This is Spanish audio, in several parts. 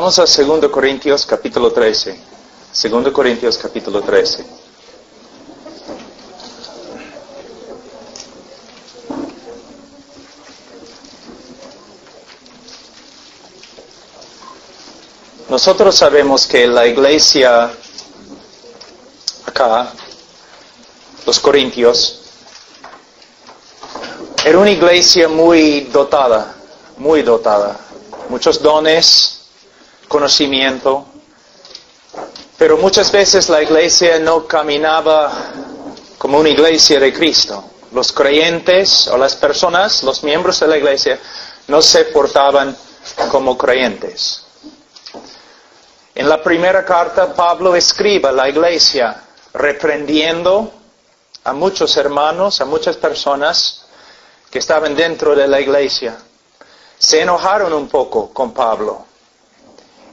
Vamos a 2 Corintios capítulo 13. 2 Corintios capítulo 13. Nosotros sabemos que la iglesia acá, los Corintios, era una iglesia muy dotada. Muchos dones, conocimiento, pero muchas veces la iglesia no caminaba como una iglesia de Cristo. Los creyentes o las personas, los miembros de la iglesia, no se portaban como creyentes. En la primera carta, Pablo escribe a la iglesia reprendiendo a muchos hermanos, a muchas personas que estaban dentro de la iglesia. Se enojaron un poco con Pablo.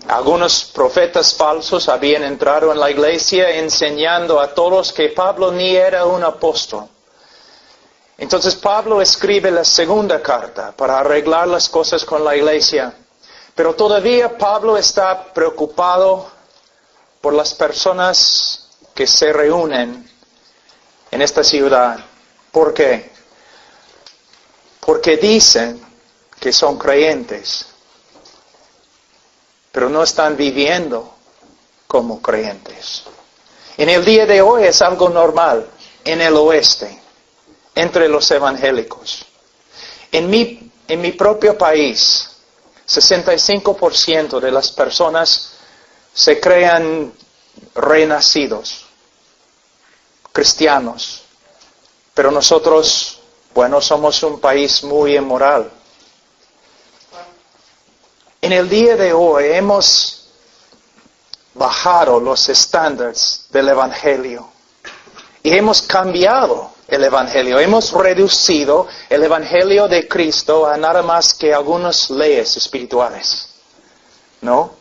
Algunos profetas falsos habían entrado en la iglesia enseñando a todos que Pablo ni era un apóstol. Entonces Pablo escribe la segunda carta para arreglar las cosas con la iglesia. Pero todavía Pablo está preocupado por las personas que se reúnen en esta ciudad. ¿Por qué? Porque dicen que son creyentes, pero no están viviendo como creyentes. En el día de hoy es algo normal en el oeste, entre los evangélicos. En mi propio país, 65% de las personas se crean renacidos, cristianos, pero nosotros, somos un país muy inmoral. En el día de hoy hemos bajado los estándares del Evangelio y hemos cambiado el Evangelio. Hemos reducido el Evangelio de Cristo a nada más que algunas leyes espirituales. ¿No?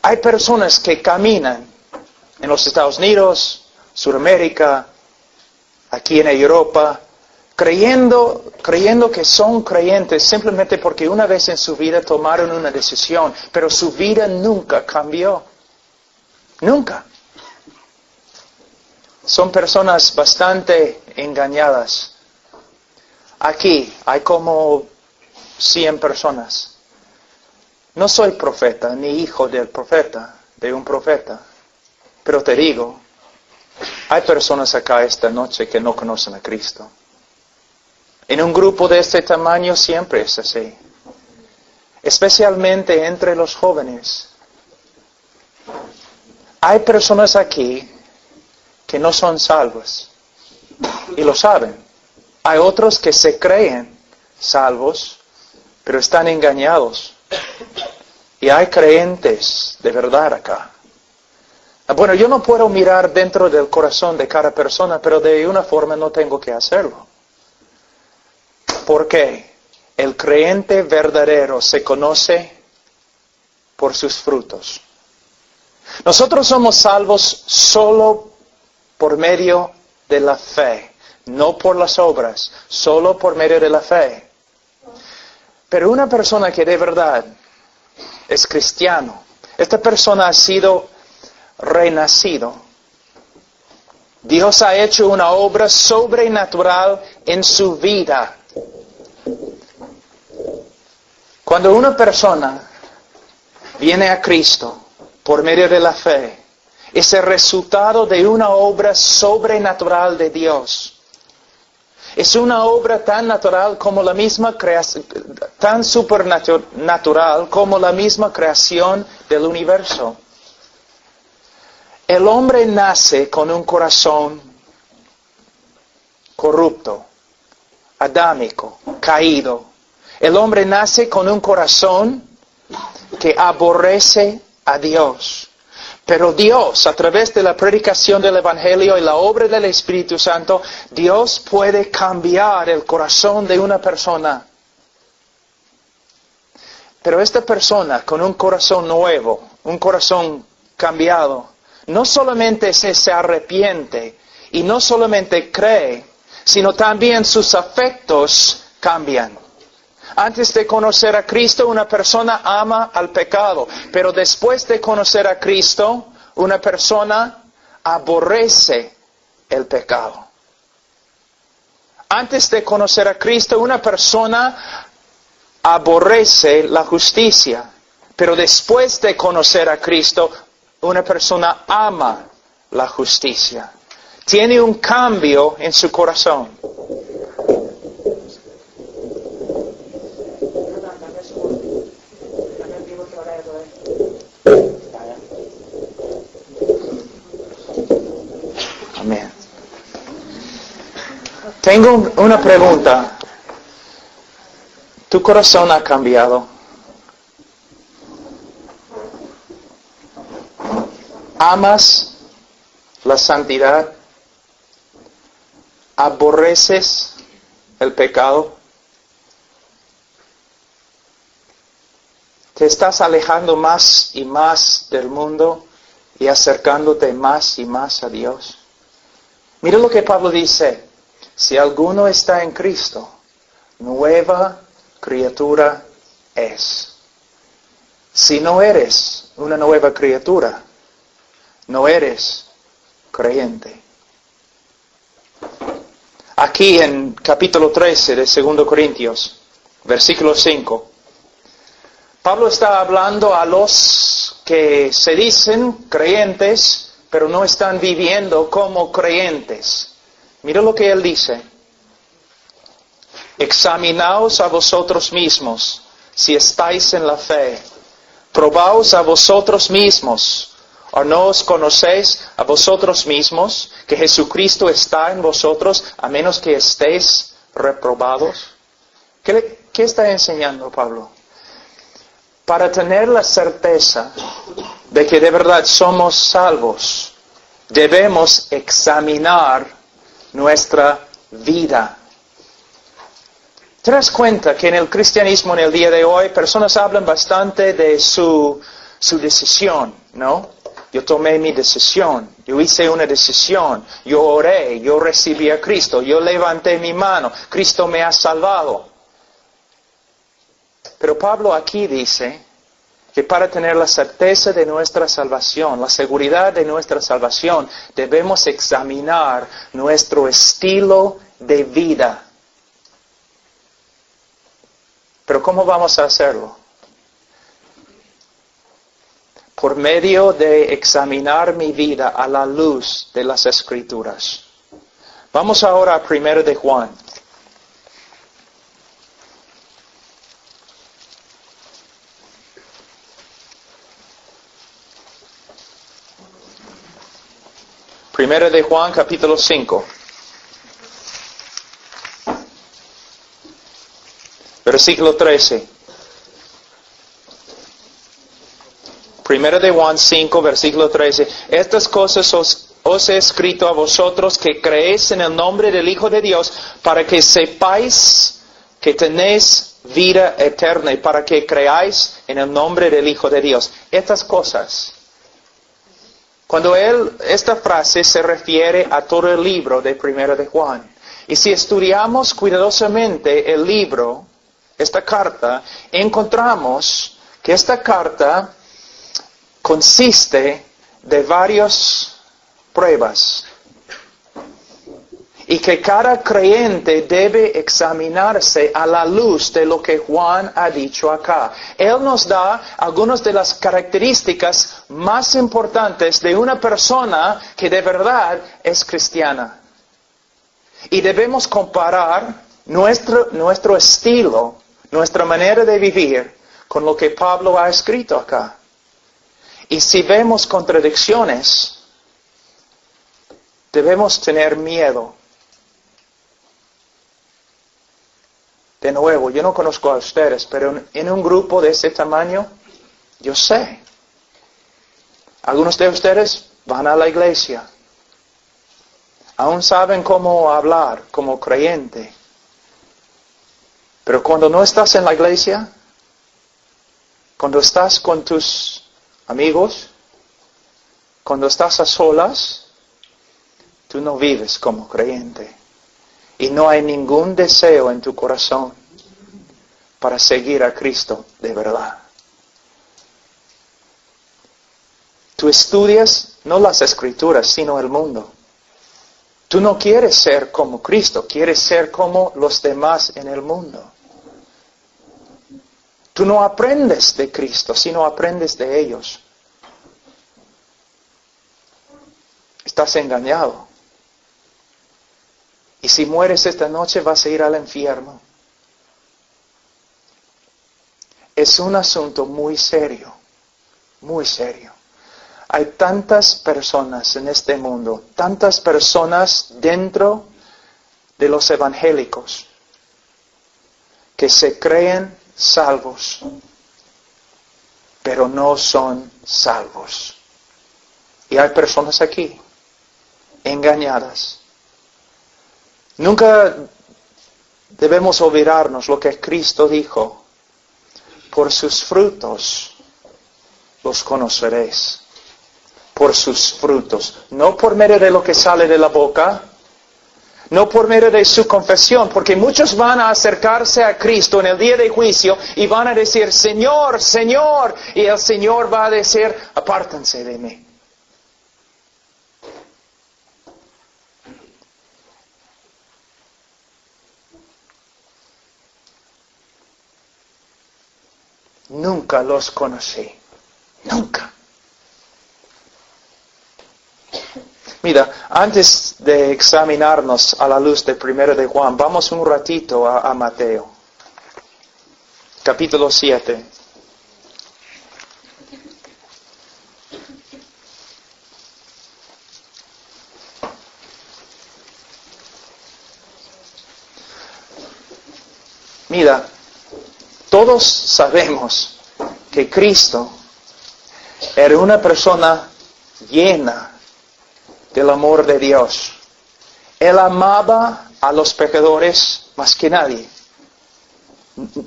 Hay personas que caminan en los Estados Unidos, Sudamérica, aquí en Europa, creyendo que son creyentes simplemente porque una vez en su vida tomaron una decisión, pero su vida nunca cambió. Nunca. Son personas bastante engañadas. Aquí hay como 100 personas. No soy profeta, ni hijo del profeta, de un profeta, pero te digo, hay personas acá esta noche que no conocen a Cristo. En un grupo de este tamaño siempre es así. Especialmente entre los jóvenes. Hay personas aquí que no son salvos. Y lo saben. Hay otros que se creen salvos, pero están engañados. Y hay creyentes de verdad acá. Yo no puedo mirar dentro del corazón de cada persona, pero de una forma no tengo que hacerlo. ¿Por qué? El creyente verdadero se conoce por sus frutos. Nosotros somos salvos solo por medio de la fe, no por las obras, solo por medio de la fe. Pero una persona que de verdad es cristiano, esta persona ha sido renacido. Dios ha hecho una obra sobrenatural en su vida. Cuando una persona viene a Cristo por medio de la fe, es el resultado de una obra sobrenatural de Dios. Es una obra tan natural como la misma creación, tan supernatural como la misma creación del universo. El hombre nace con un corazón corrupto, adámico, caído. El hombre nace con un corazón que aborrece a Dios. Pero Dios, a través de la predicación del Evangelio y la obra del Espíritu Santo, Dios puede cambiar el corazón de una persona. Pero esta persona con un corazón nuevo, un corazón cambiado, no solamente se arrepiente y no solamente cree, sino también sus afectos cambian. Antes de conocer a Cristo, una persona ama al pecado. Pero después de conocer a Cristo, una persona aborrece el pecado. Antes de conocer a Cristo, una persona aborrece la justicia. Pero después de conocer a Cristo, una persona ama la justicia. Tiene un cambio en su corazón. Amén. Tengo una pregunta. ¿Tu corazón ha cambiado? ¿Amas la santidad? ¿Aborreces el pecado? ¿Te estás alejando más y más del mundo y acercándote más y más a Dios? Mira lo que Pablo dice. Si alguno está en Cristo, nueva criatura es. Si no eres una nueva criatura, no eres creyente. Aquí en capítulo 13 de 2 Corintios, versículo 5, Pablo está hablando a los que se dicen creyentes, pero no están viviendo como creyentes. Mira lo que él dice. Examinaos a vosotros mismos, si estáis en la fe. Probaos a vosotros mismos. ¿O no os conocéis a vosotros mismos que Jesucristo está en vosotros, a menos que estéis reprobados? ¿Qué está enseñando Pablo? Para tener la certeza de que de verdad somos salvos, debemos examinar nuestra vida. ¿Te das cuenta que en el cristianismo en el día de hoy personas hablan bastante de su decisión, ¿no? Yo tomé mi decisión, yo hice una decisión, yo oré, yo recibí a Cristo, yo levanté mi mano, Cristo me ha salvado. Pero Pablo aquí dice que para tener la certeza de nuestra salvación, la seguridad de nuestra salvación, debemos examinar nuestro estilo de vida. Pero ¿cómo vamos a hacerlo? Por medio de examinar mi vida a la luz de las Escrituras. Vamos ahora a 1 de Juan. Primero de Juan, capítulo 5. Versículo 13. Primero de Juan 5, versículo 13. Estas cosas os he escrito a vosotros que creéis en el nombre del Hijo de Dios, para que sepáis que tenéis vida eterna y para que creáis en el nombre del Hijo de Dios. Estas cosas. Cuando esta frase se refiere a todo el libro de Primero de Juan. Y si estudiamos cuidadosamente el libro, esta carta, encontramos que esta carta consiste de varias pruebas. Y que cada creyente debe examinarse a la luz de lo que Juan ha dicho acá. Él nos da algunas de las características más importantes de una persona que de verdad es cristiana. Y debemos comparar nuestro estilo, nuestra manera de vivir, con lo que Pablo ha escrito acá. Y si vemos contradicciones, debemos tener miedo. De nuevo, yo no conozco a ustedes, pero en un grupo de ese tamaño, yo sé. Algunos de ustedes van a la iglesia. Aún saben cómo hablar como creyente. Pero cuando no estás en la iglesia, cuando estás con tus amigos, cuando estás a solas, tú no vives como creyente. Y no hay ningún deseo en tu corazón para seguir a Cristo de verdad. Tú estudias no las Escrituras, sino el mundo. Tú no quieres ser como Cristo, quieres ser como los demás en el mundo. Tú no aprendes de Cristo, sino aprendes de ellos. Estás engañado. Y si mueres esta noche vas a ir al infierno. Es un asunto muy serio, muy serio. Hay tantas personas en este mundo, tantas personas dentro de los evangélicos que se creen salvos, pero no son salvos. Y hay personas aquí, engañadas. Nunca debemos olvidarnos lo que Cristo dijo: por sus frutos los conoceréis. Por sus frutos. No por medio de lo que sale de la boca, no por medio de su confesión, porque muchos van a acercarse a Cristo en el día de juicio y van a decir: Señor, Señor, y el Señor va a decir: apártense de mí. Nunca los conocí. Nunca. Mira, antes de examinarnos a la luz de 1 de Juan, vamos un ratito a Mateo, capítulo 7. Mira, todos sabemos que Cristo era una persona llena del amor de Dios. Él amaba a los pecadores más que nadie.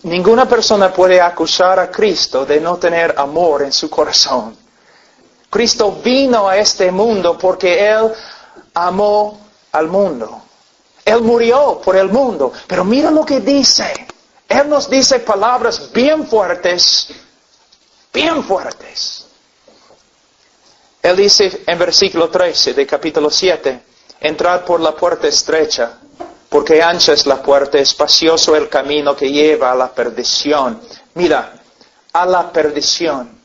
Ninguna persona puede acusar a Cristo de no tener amor en su corazón. Cristo vino a este mundo porque Él amó al mundo. Él murió por el mundo. Pero mira lo que dice. Él nos dice palabras bien fuertes. Bien fuertes. Él dice en versículo 13 de capítulo 7, entrad por la puerta estrecha, porque ancha es la puerta, espacioso el camino que lleva a la perdición. Mira, a la perdición.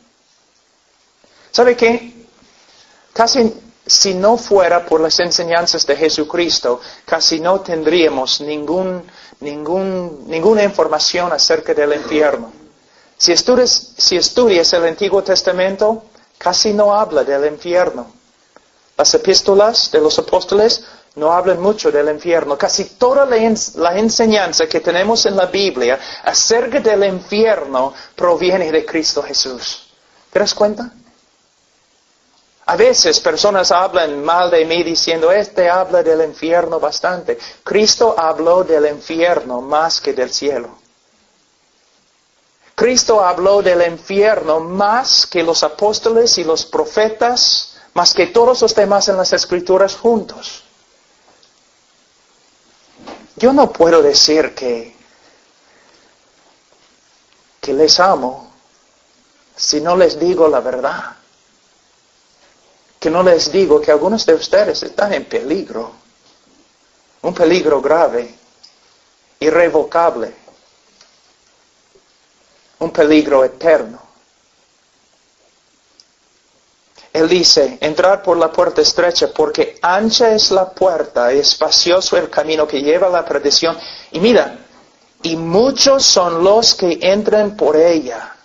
¿Sabe qué? Casi si no fuera por las enseñanzas de Jesucristo, casi no tendríamos ninguna información acerca del infierno. Si estudias el Antiguo Testamento, casi no habla del infierno. Las epístolas de los apóstoles no hablan mucho del infierno. Casi toda la enseñanza que tenemos en la Biblia acerca del infierno proviene de Cristo Jesús. ¿Te das cuenta? A veces personas hablan mal de mí diciendo: este habla del infierno bastante. Cristo habló del infierno más que del cielo. Cristo habló del infierno más que los apóstoles y los profetas, más que todos los demás en las Escrituras juntos. Yo no puedo decir que les amo si no les digo la verdad. Que no les digo que algunos de ustedes están en peligro. Un peligro grave, irrevocable. Un peligro eterno. Él dice: entrar por la puerta estrecha, porque ancha es la puerta y espacioso el camino que lleva a la perdición. Y mira, y muchos son los que entran por ella.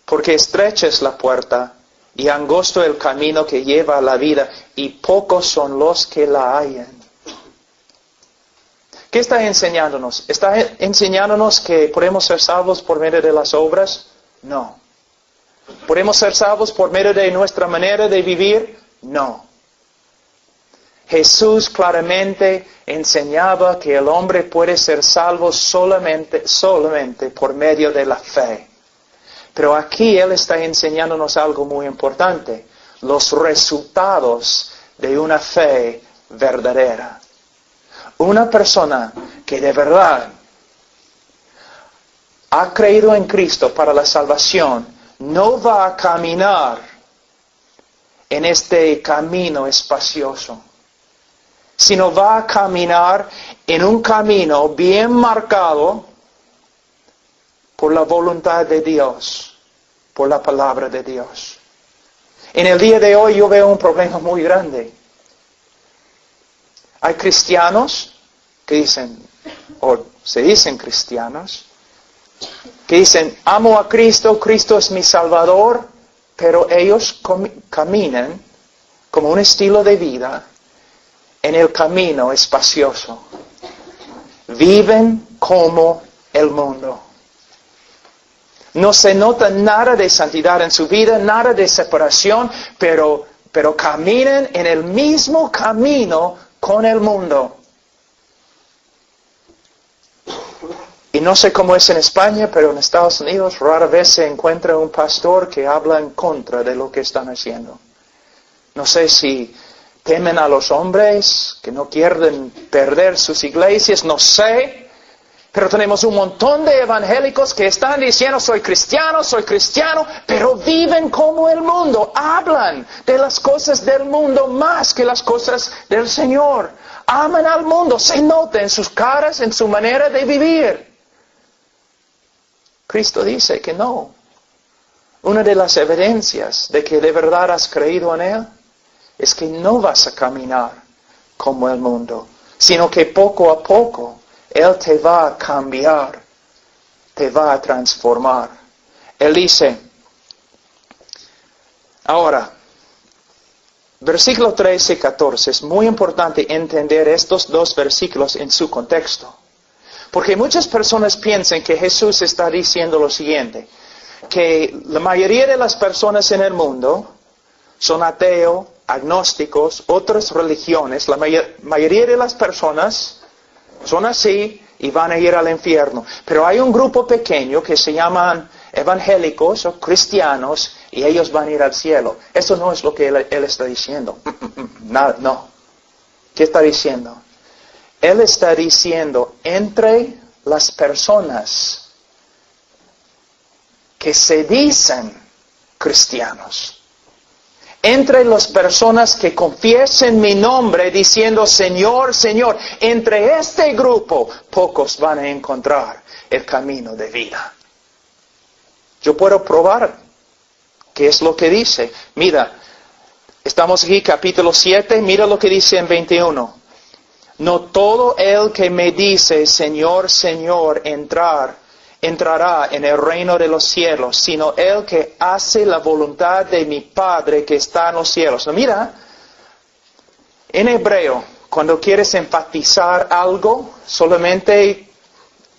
Porque estrecha es la puerta y angosto el camino que lleva a la vida, y pocos son los que la hallan. ¿Qué está enseñándonos? ¿Está enseñándonos que podemos ser salvos por medio de las obras? No. ¿Podemos ser salvos por medio de nuestra manera de vivir? No. Jesús claramente enseñaba que el hombre puede ser salvo solamente por medio de la fe. Pero aquí Él está enseñándonos algo muy importante: los resultados de una fe verdadera. Una persona que de verdad ha creído en Cristo para la salvación, no va a caminar en este camino espacioso, sino va a caminar en un camino bien marcado por la voluntad de Dios, por la palabra de Dios. En el día de hoy yo veo un problema muy grande. Hay cristianos que dicen, o se dicen cristianos, que dicen, amo a Cristo, Cristo es mi Salvador, pero ellos caminan como un estilo de vida en el camino espacioso. Viven como el mundo. No se nota nada de santidad en su vida, nada de separación, pero caminan en el mismo camino con el mundo. Y no sé cómo es en España, pero en Estados Unidos rara vez se encuentra un pastor que habla en contra de lo que están haciendo. No sé si temen a los hombres, que no quieren perder sus iglesias, no sé. Pero tenemos un montón de evangélicos que están diciendo, soy cristiano, pero viven como el mundo. Hablan de las cosas del mundo más que las cosas del Señor. Aman al mundo, se nota en sus caras, en su manera de vivir. Cristo dice que no. Una de las evidencias de que de verdad has creído en Él es que no vas a caminar como el mundo, sino que poco a poco Él te va a cambiar, te va a transformar. Él dice, ahora, versículo 13 y 14, es muy importante entender estos dos versículos en su contexto. Porque muchas personas piensan que Jesús está diciendo lo siguiente, que la mayoría de las personas en el mundo son ateos, agnósticos, otras religiones. La mayoría de las personas son así y van a ir al infierno. Pero hay un grupo pequeño que se llaman evangélicos o cristianos y ellos van a ir al cielo. Eso no es lo que él está diciendo. No. ¿Qué está diciendo? Él está diciendo, entre las personas que se dicen cristianos, entre las personas que confiesen mi nombre diciendo, Señor, Señor, entre este grupo, pocos van a encontrar el camino de vida. Yo puedo probar qué es lo que dice. Mira, estamos aquí, capítulo 7, mira lo que dice en 21. No todo el que me dice, Señor, Señor, entrará en el reino de los cielos, sino el que hace la voluntad de mi Padre que está en los cielos. No, mira, en hebreo, cuando quieres enfatizar algo, solamente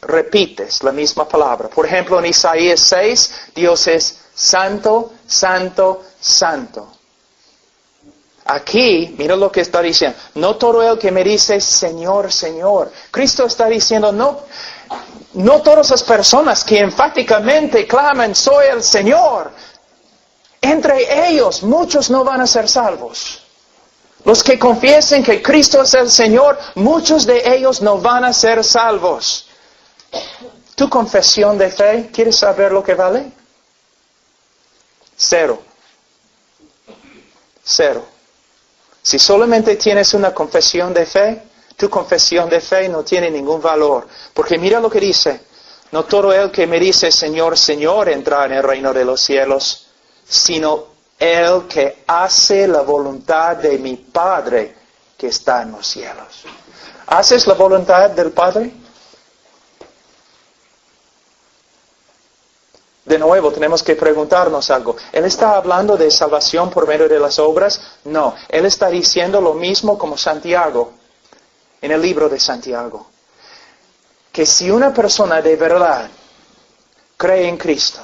repites la misma palabra. Por ejemplo, en Isaías 6, Dios es santo, santo, santo. Aquí, mira lo que está diciendo. No todo el que me dice, Señor, Señor. Cristo está diciendo, no todas las personas que enfáticamente claman, soy el Señor. Entre ellos, muchos no van a ser salvos. Los que confiesen que Cristo es el Señor, muchos de ellos no van a ser salvos. ¿Tu confesión de fe, quieres saber lo que vale? 0. Si solamente tienes una confesión de fe, tu confesión de fe no tiene ningún valor. Porque mira lo que dice. No todo el que me dice Señor, Señor entra en el reino de los cielos, sino el que hace la voluntad de mi Padre que está en los cielos. ¿Haces la voluntad del Padre? De nuevo, tenemos que preguntarnos algo. ¿Él está hablando de salvación por medio de las obras? No. Él está diciendo lo mismo como Santiago, en el libro de Santiago. Que si una persona de verdad cree en Cristo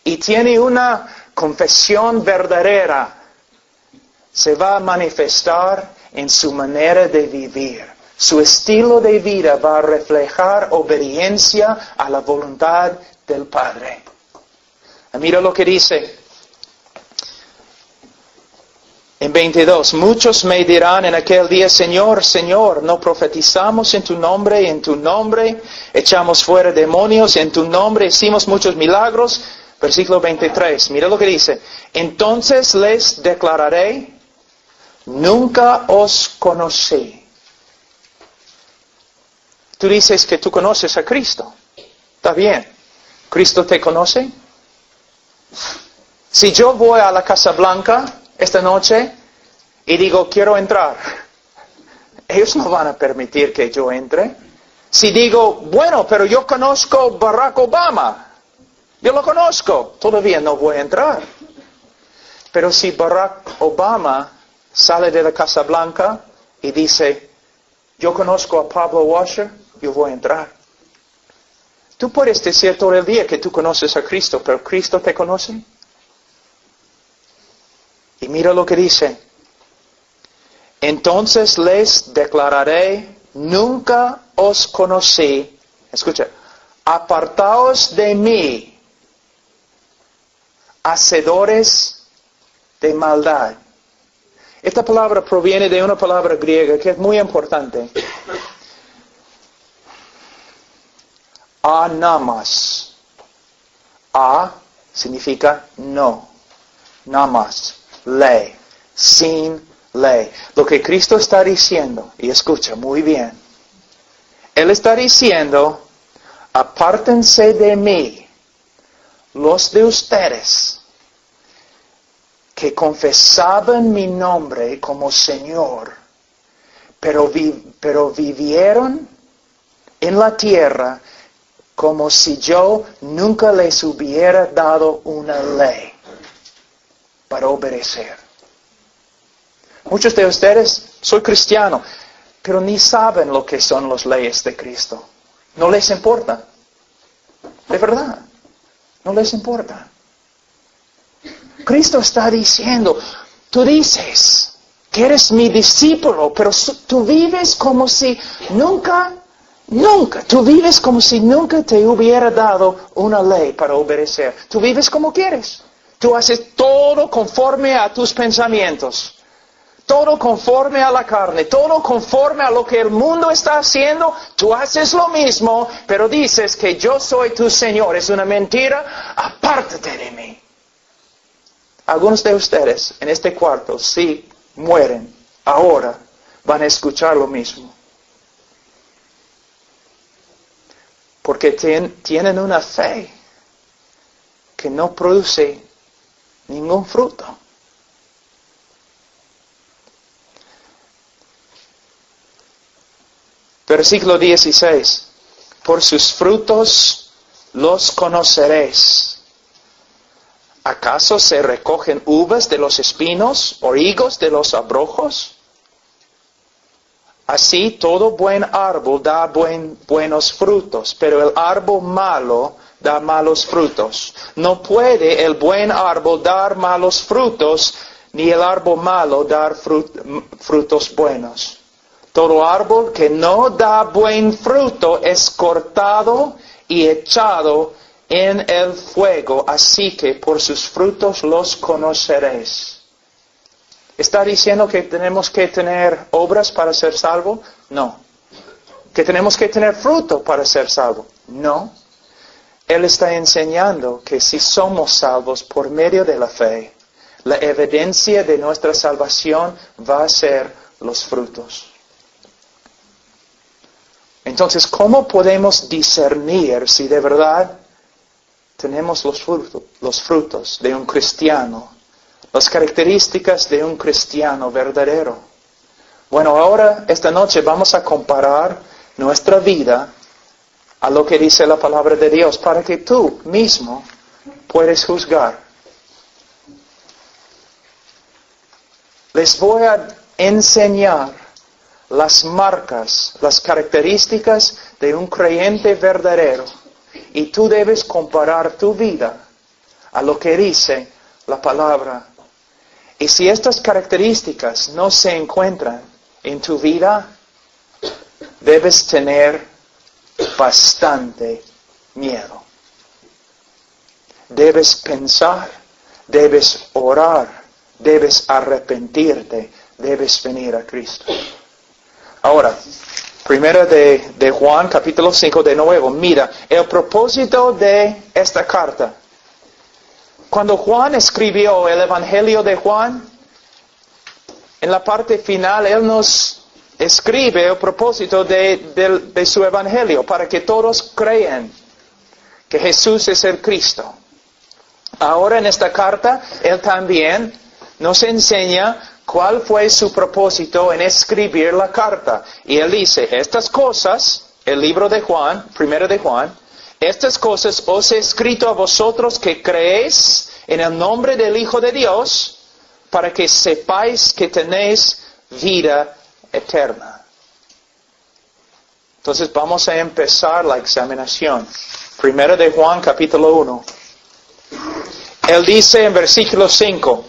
y tiene una confesión verdadera, se va a manifestar en su manera de vivir. Su estilo de vida va a reflejar obediencia a la voluntad del Padre. Mira lo que dice En 22, muchos me dirán en aquel día, Señor, Señor, ¿no profetizamos en tu nombre echamos fuera demonios, en tu nombre hicimos muchos milagros? Versículo 23, mira lo que dice. Entonces les declararé, nunca os conocí. Tú dices que tú conoces a Cristo. Está bien. ¿Cristo te conoce? Si yo voy a la Casa Blanca esta noche y digo, quiero entrar, ellos no van a permitir que yo entre. Si digo, bueno, pero yo conozco Barack Obama, yo lo conozco, todavía no voy a entrar. Pero si Barack Obama sale de la Casa Blanca y dice, yo conozco a Pablo Washer, yo voy a entrar. Tú puedes decir todo el día que tú conoces a Cristo, pero ¿Cristo te conoce? Y mira lo que dice. Entonces les declararé, nunca os conocí. Escucha, apartaos de mí, hacedores de maldad. Esta palabra proviene de una palabra griega que es muy importante. Anamas. A significa no. Namas. Ley. Sin ley. Lo que Cristo está diciendo, y escucha muy bien. Él está diciendo, apártense de mí, los de ustedes, que confesaban mi nombre como Señor, pero vivieron en la tierra como si yo nunca les hubiera dado una ley para obedecer. Muchos de ustedes, soy cristiano, pero ni saben lo que son las leyes de Cristo. No les importa. De verdad, no les importa. Cristo está diciendo, tú dices que eres mi discípulo, pero tú vives como si nunca te hubiera dado una ley para obedecer. Tú vives como quieres. Tú haces todo conforme a tus pensamientos. Todo conforme a la carne, todo conforme a lo que el mundo está haciendo, tú haces lo mismo, pero dices que yo soy tu Señor. Es una mentira, apártate de mí. Algunos de ustedes en este cuarto, si mueren ahora, van a escuchar lo mismo. Porque tienen una fe que no produce ningún fruto. Versículo 16. Por sus frutos los conoceréis. ¿Acaso se recogen uvas de los espinos o higos de los abrojos? Así todo buen árbol da buenos frutos, pero el árbol malo da malos frutos. No puede el buen árbol dar malos frutos, ni el árbol malo dar frutos buenos. Todo árbol que no da buen fruto es cortado y echado en el fuego, así que por sus frutos los conoceréis. ¿Está diciendo que tenemos que tener obras para ser salvo? No. ¿Que tenemos que tener fruto para ser salvo? No. Él está enseñando que si somos salvos por medio de la fe, la evidencia de nuestra salvación va a ser los frutos. Entonces, ¿cómo podemos discernir si de verdad tenemos los frutos de un cristiano, las características de un cristiano verdadero? Bueno, ahora, esta noche, vamos a comparar nuestra vida a lo que dice la palabra de Dios, para que tú mismo puedas juzgar. Les voy a enseñar las marcas, las características de un creyente verdadero. Y tú debes comparar tu vida a lo que dice la palabra. Y si estas características no se encuentran en tu vida, debes tener bastante miedo. Debes pensar, debes orar, debes arrepentirte, debes venir a Cristo. Ahora, primera de Juan, capítulo 5, de nuevo, mira, el propósito de esta carta. Cuando Juan escribió el Evangelio de Juan, en la parte final, él nos escribe el propósito de su Evangelio, para que todos crean que Jesús es el Cristo. Ahora en esta carta, él también nos enseña cuál fue su propósito en escribir la carta. Y él dice, estas cosas, el libro de Juan, primero de Juan, estas cosas os he escrito a vosotros que creéis en el nombre del Hijo de Dios, para que sepáis que tenéis vida eterna. Entonces vamos a empezar la examinación. Primero de Juan, capítulo 1. Él dice en versículo 5,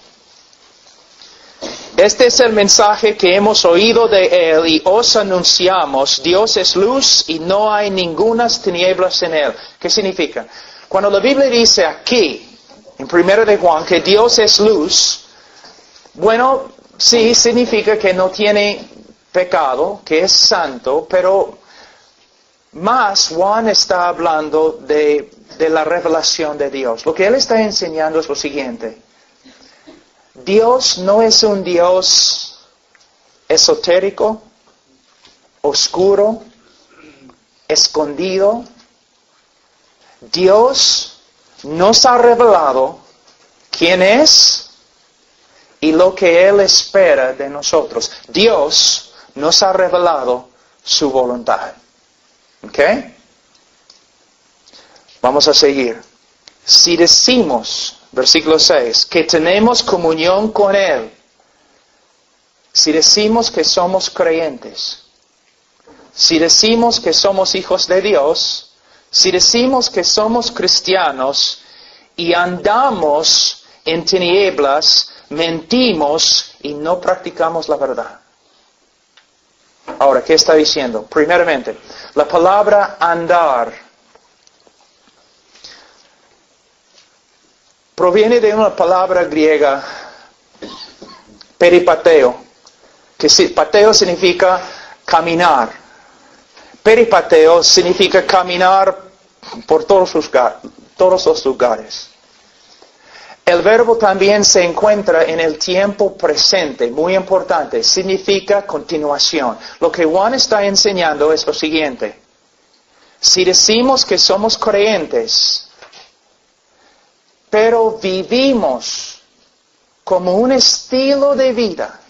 este es el mensaje que hemos oído de Él y os anunciamos. Dios es luz y no hay ningunas tinieblas en Él. ¿Qué significa? Cuando la Biblia dice aquí, en 1 de Juan, que Dios es luz, bueno, sí significa que no tiene pecado, que es santo, pero más Juan está hablando de la revelación de Dios. Lo que él está enseñando es lo siguiente. Dios no es un Dios esotérico, oscuro, escondido. Dios nos ha revelado quién es y lo que Él espera de nosotros. Dios nos ha revelado su voluntad. ¿Ok? Vamos a seguir. Si decimos, versículo 6, que tenemos comunión con Él, si decimos que somos creyentes, si decimos que somos hijos de Dios, si decimos que somos cristianos y andamos en tinieblas, mentimos y no practicamos la verdad. Ahora, ¿qué está diciendo? Primeramente, la palabra andar proviene de una palabra griega, peripateo, que pateo significa caminar. Peripateo significa caminar por todos los lugares. El verbo también se encuentra en el tiempo presente, muy importante, significa continuación. Lo que Juan está enseñando es lo siguiente. Si decimos que somos creyentes, pero vivimos como un estilo de vida,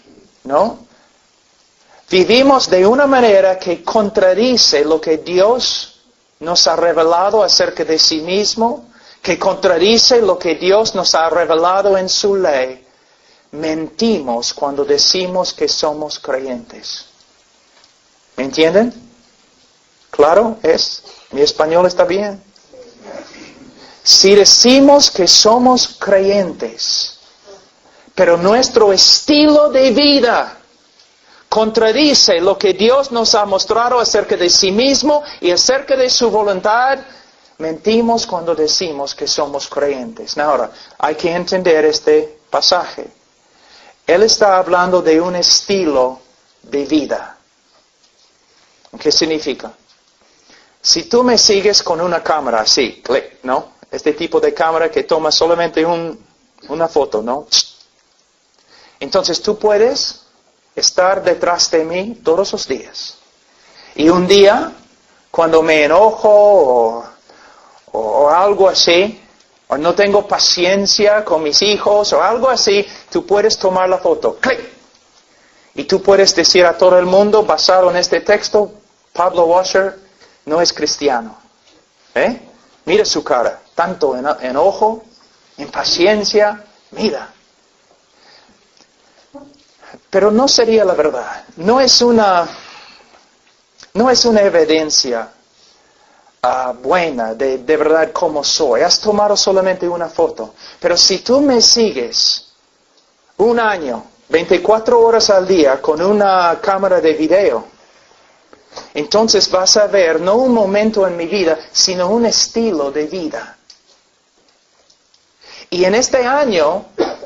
¿no? Vivimos de una manera que contradice lo que Dios nos ha revelado acerca de sí mismo, que contradice lo que Dios nos ha revelado en su ley. Mentimos cuando decimos que somos creyentes. ¿Me entienden? ¿Claro? ¿Mi español está bien? Si decimos que somos creyentes, pero nuestro estilo de vida contradice lo que Dios nos ha mostrado acerca de sí mismo y acerca de su voluntad, mentimos cuando decimos que somos creyentes. Ahora, hay que entender este pasaje. Él está hablando de un estilo de vida. ¿Qué significa? Si tú me sigues con una cámara así, clic, ¿no? Este tipo de cámara que toma solamente una foto, ¿no? Entonces tú puedes estar detrás de mí todos los días. Y un día, cuando me enojo o algo así, o no tengo paciencia con mis hijos o algo así, tú puedes tomar la foto, clic. Y tú puedes decir a todo el mundo, basado en este texto, Pablo Washer no es cristiano. Mira su cara, tanto enojo, impaciencia, mira. Pero no sería la verdad. No es una evidencia buena de verdad cómo soy. Has tomado solamente una foto. Pero si tú me sigues un año, 24 horas al día con una cámara de video, entonces vas a ver no un momento en mi vida, sino un estilo de vida. Y en este año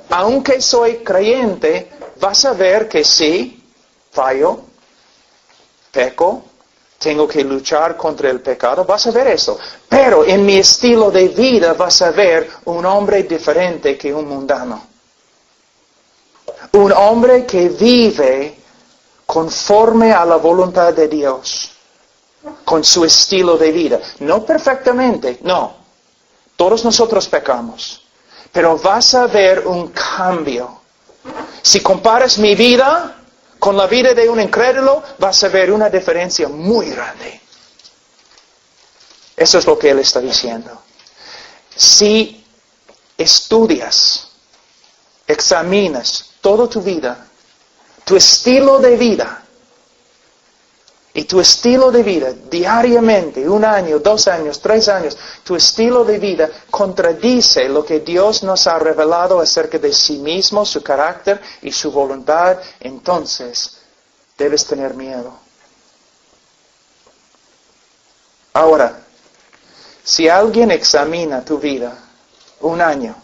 aunque soy creyente, vas a ver que sí, fallo, peco, tengo que luchar contra el pecado, vas a ver eso. Pero en mi estilo de vida vas a ver un hombre diferente que un mundano. Un hombre que vive conforme a la voluntad de Dios, con su estilo de vida. No perfectamente, no. Todos nosotros pecamos. Pero vas a ver un cambio. Si comparas mi vida con la vida de un incrédulo, vas a ver una diferencia muy grande. Eso es lo que él está diciendo. Si estudias, examinas toda tu vida, tu estilo de vida, y tu estilo de vida diariamente, 1 año, 2 años, 3 años, tu estilo de vida contradice lo que Dios nos ha revelado acerca de sí mismo, su carácter y su voluntad, entonces debes tener miedo. Ahora, si alguien examina tu vida 1 año,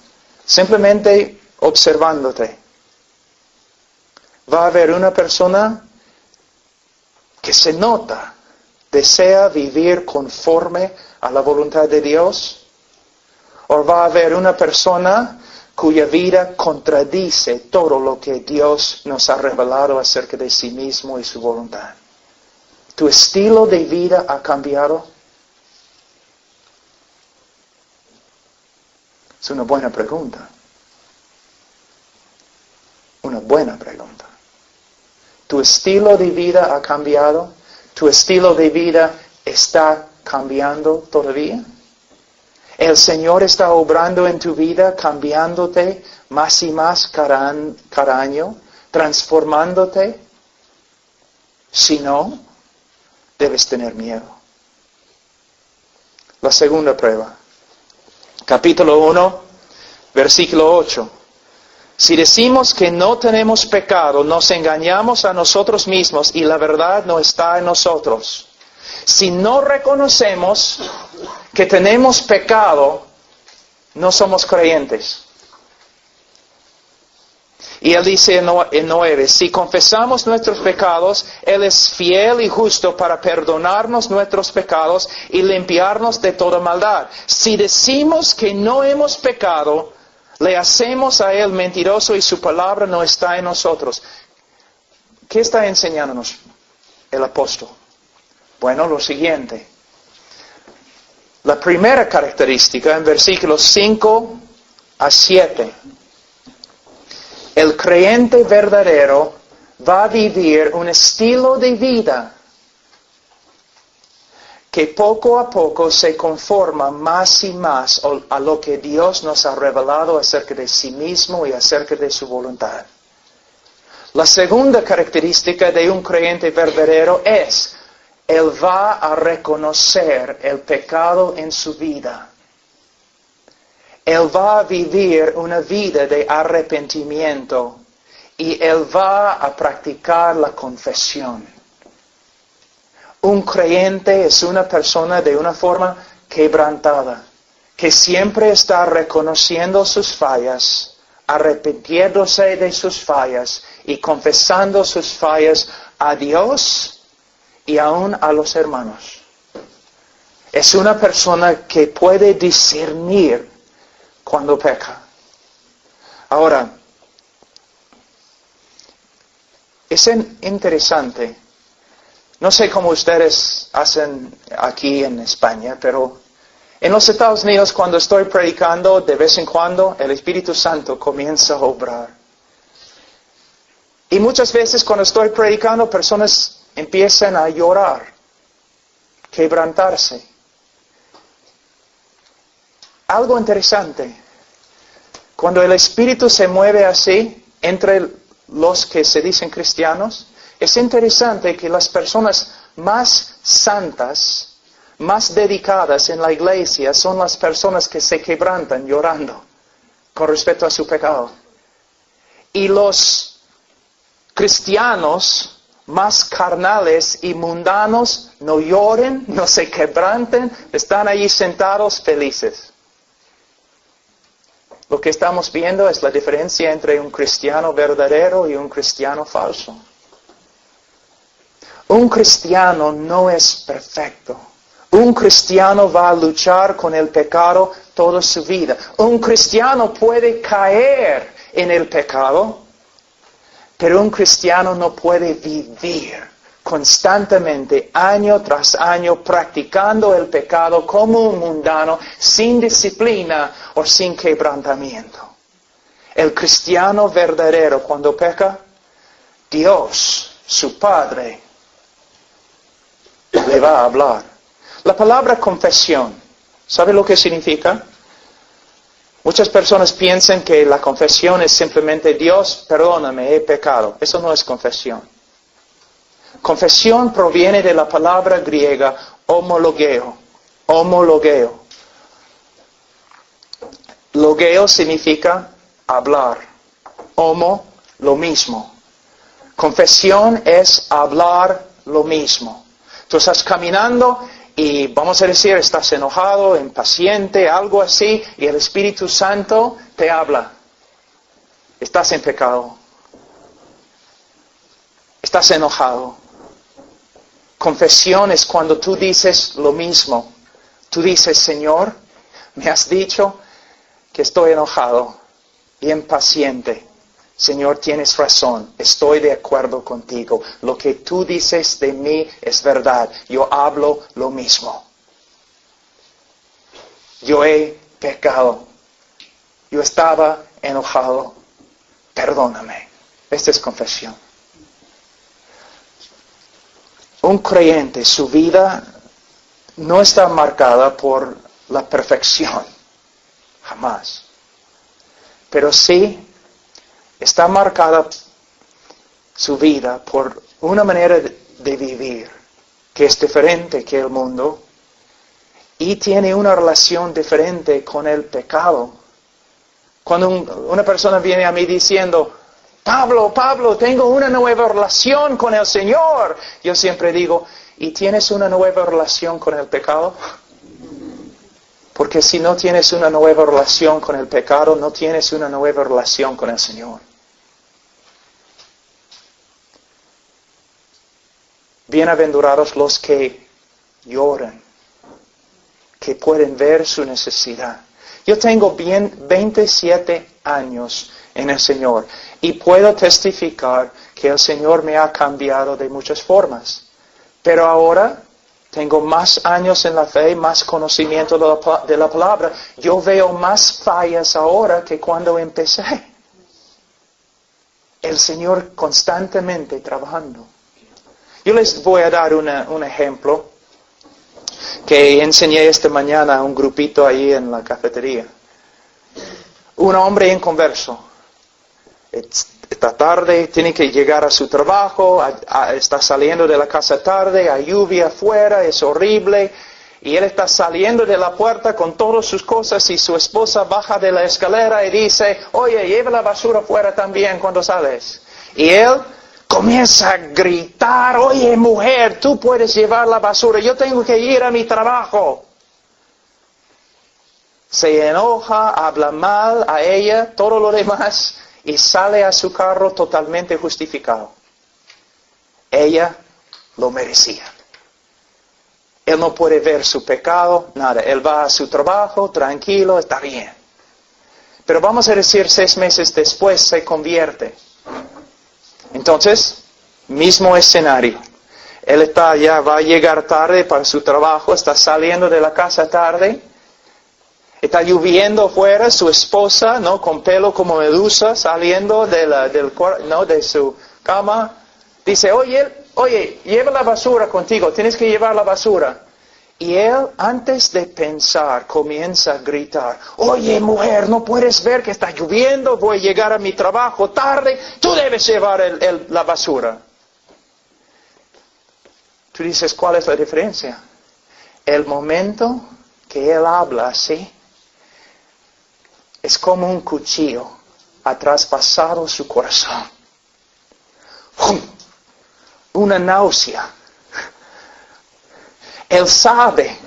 simplemente observándote, va a haber una persona que se nota, desea vivir conforme a la voluntad de Dios, o va a haber una persona cuya vida contradice todo lo que Dios nos ha revelado acerca de sí mismo y su voluntad. ¿Tu estilo de vida ha cambiado? Es una buena pregunta. Una buena pregunta. ¿Tu estilo de vida ha cambiado? ¿Tu estilo de vida está cambiando todavía? ¿El Señor está obrando en tu vida, cambiándote más y más cada año, transformándote? Si no, debes tener miedo. La segunda prueba. Capítulo 1, versículo 8. Si decimos que no tenemos pecado, nos engañamos a nosotros mismos y la verdad no está en nosotros. Si no reconocemos que tenemos pecado, no somos creyentes. Y él dice en 9, si confesamos nuestros pecados, Él es fiel y justo para perdonarnos nuestros pecados y limpiarnos de toda maldad. Si decimos que no hemos pecado, le hacemos a Él mentiroso y su palabra no está en nosotros. ¿Qué está enseñándonos el apóstol? Bueno, lo siguiente. La primera característica en versículos 5 a 7. El creyente verdadero va a vivir un estilo de vida que poco a poco se conforma más y más a lo que Dios nos ha revelado acerca de sí mismo y acerca de su voluntad. La segunda característica de un creyente verdadero es, él va a reconocer el pecado en su vida. Él va a vivir una vida de arrepentimiento y él va a practicar la confesión. Un creyente es una persona de una forma quebrantada, que siempre está reconociendo sus fallas, arrepintiéndose de sus fallas y confesando sus fallas a Dios y aún a los hermanos. Es una persona que puede discernir cuando peca. Ahora, es interesante. No sé cómo ustedes hacen aquí en España, pero en los Estados Unidos cuando estoy predicando, de vez en cuando el Espíritu Santo comienza a obrar. Y muchas veces cuando estoy predicando, personas empiezan a llorar, quebrantarse. Algo interesante, cuando el Espíritu se mueve así entre los que se dicen cristianos, es interesante que las personas más santas, más dedicadas en la iglesia, son las personas que se quebrantan llorando con respecto a su pecado. Y los cristianos más carnales y mundanos no lloren, no se quebranten, están allí sentados felices. Lo que estamos viendo es la diferencia entre un cristiano verdadero y un cristiano falso. Un cristiano no es perfecto. Un cristiano va a luchar con el pecado toda su vida. Un cristiano puede caer en el pecado, pero un cristiano no puede vivir constantemente, año tras año, practicando el pecado como un mundano, sin disciplina o sin quebrantamiento. El cristiano verdadero, cuando peca, Dios, su Padre, le va a hablar. La palabra confesión, ¿sabe lo que significa? Muchas personas piensan que la confesión es simplemente Dios, perdóname, he pecado. Eso no es confesión. Confesión proviene de la palabra griega homologeo. Homologeo. Logeo significa hablar. Homo, lo mismo. Confesión es hablar lo mismo. Tú estás caminando y vamos a decir, estás enojado, impaciente, algo así, y el Espíritu Santo te habla. Estás en pecado. Estás enojado. Confesión es cuando tú dices lo mismo. Tú dices, Señor, me has dicho que estoy enojado y impaciente. Señor, tienes razón, estoy de acuerdo contigo. Lo que tú dices de mí es verdad. Yo hablo lo mismo. Yo he pecado. Yo estaba enojado. Perdóname. Esta es confesión. Un creyente, su vida no está marcada por la perfección. Jamás. Pero sí está marcada su vida por una manera de vivir que es diferente que el mundo y tiene una relación diferente con el pecado. Cuando una persona viene a mí diciendo, Pablo, tengo una nueva relación con el Señor, yo siempre digo, ¿y tienes una nueva relación con el pecado? Porque si no tienes una nueva relación con el pecado, no tienes una nueva relación con el Señor. Bienaventurados los que lloran, que pueden ver su necesidad. Yo tengo 27 años en el Señor y puedo testificar que el Señor me ha cambiado de muchas formas. Pero ahora tengo más años en la fe, más conocimiento de la palabra. Yo veo más fallas ahora que cuando empecé. El Señor constantemente trabajando. Yo les voy a dar un ejemplo que enseñé esta mañana a un grupito ahí en la cafetería. Un hombre inconverso. Esta tarde tiene que llegar a su trabajo, está saliendo de la casa tarde, hay lluvia afuera, es horrible, y él está saliendo de la puerta con todas sus cosas y su esposa baja de la escalera y dice, oye, lleva la basura afuera también cuando sales. Y él comienza a gritar, oye mujer, tú puedes llevar la basura, yo tengo que ir a mi trabajo. Se enoja, habla mal a ella, todo lo demás, y sale a su carro totalmente justificado. Ella lo merecía. Él no puede ver su pecado, nada. Él va a su trabajo, tranquilo, está bien. Pero vamos a decir 6 meses después se convierte. Entonces, mismo escenario. Él va a llegar tarde para su trabajo, está saliendo de la casa tarde. Está lloviendo afuera, su esposa, ¿no? Con pelo como medusa, saliendo de su cama. Dice, oye, lleva la basura contigo, tienes que llevar la basura. Y él, antes de pensar, comienza a gritar, oye mujer, ¿no puedes ver que está lloviendo? Voy a llegar a mi trabajo tarde, tú debes llevar la basura. Tú dices, ¿cuál es la diferencia? El momento que él habla así, es como un cuchillo ha traspasado su corazón. Una náusea. Él sabe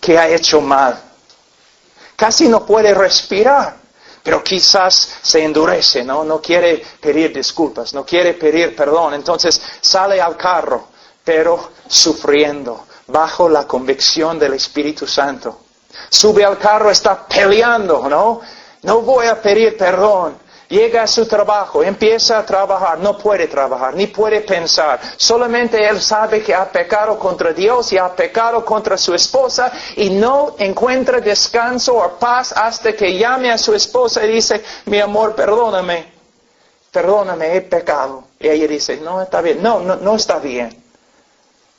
que ha hecho mal. Casi no puede respirar. pero quizás se endurece, ¿no? No quiere pedir disculpas, no quiere pedir perdón. Entonces sale al carro, pero sufriendo, bajo la convicción del Espíritu Santo. Sube al carro, está peleando, ¿no? No voy a pedir perdón. Llega a su trabajo, empieza a trabajar, no puede trabajar, ni puede pensar. Solamente él sabe que ha pecado contra Dios y ha pecado contra su esposa y no encuentra descanso o paz hasta que llame a su esposa y dice, mi amor, perdóname, he pecado. Y ella dice, no, está bien, no está bien.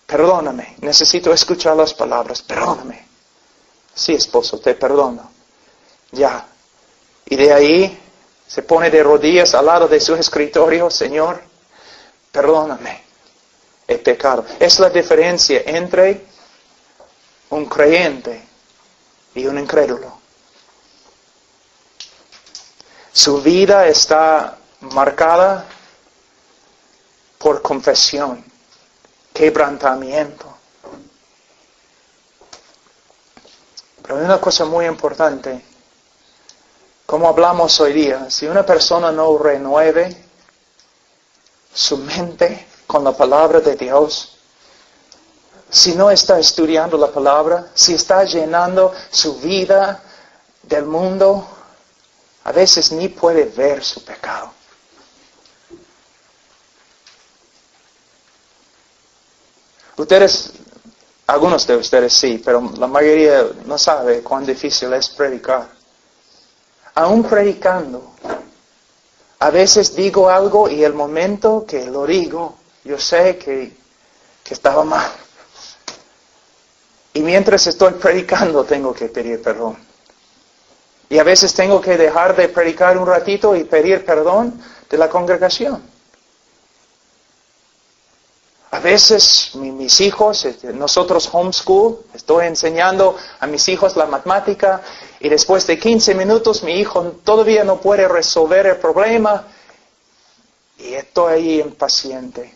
Perdóname, necesito escuchar las palabras, perdóname. Sí, esposo, te perdono. Ya. Y de ahí se pone de rodillas al lado de su escritorio, Señor, perdóname, he pecado. Es la diferencia entre un creyente y un incrédulo. Su vida está marcada por confesión, quebrantamiento. Pero hay una cosa muy importante. Como hablamos hoy día, si una persona no renueve su mente con la palabra de Dios, si no está estudiando la palabra, si está llenando su vida del mundo, a veces ni puede ver su pecado. Algunos de ustedes sí, pero la mayoría no sabe cuán difícil es predicar. Aún predicando, a veces digo algo y el momento que lo digo, yo sé que estaba mal. Y mientras estoy predicando tengo que pedir perdón. Y a veces tengo que dejar de predicar un ratito y pedir perdón de la congregación. A veces mis hijos, nosotros homeschool, estoy enseñando a mis hijos la matemática y después de 15 minutos mi hijo todavía no puede resolver el problema y estoy ahí impaciente.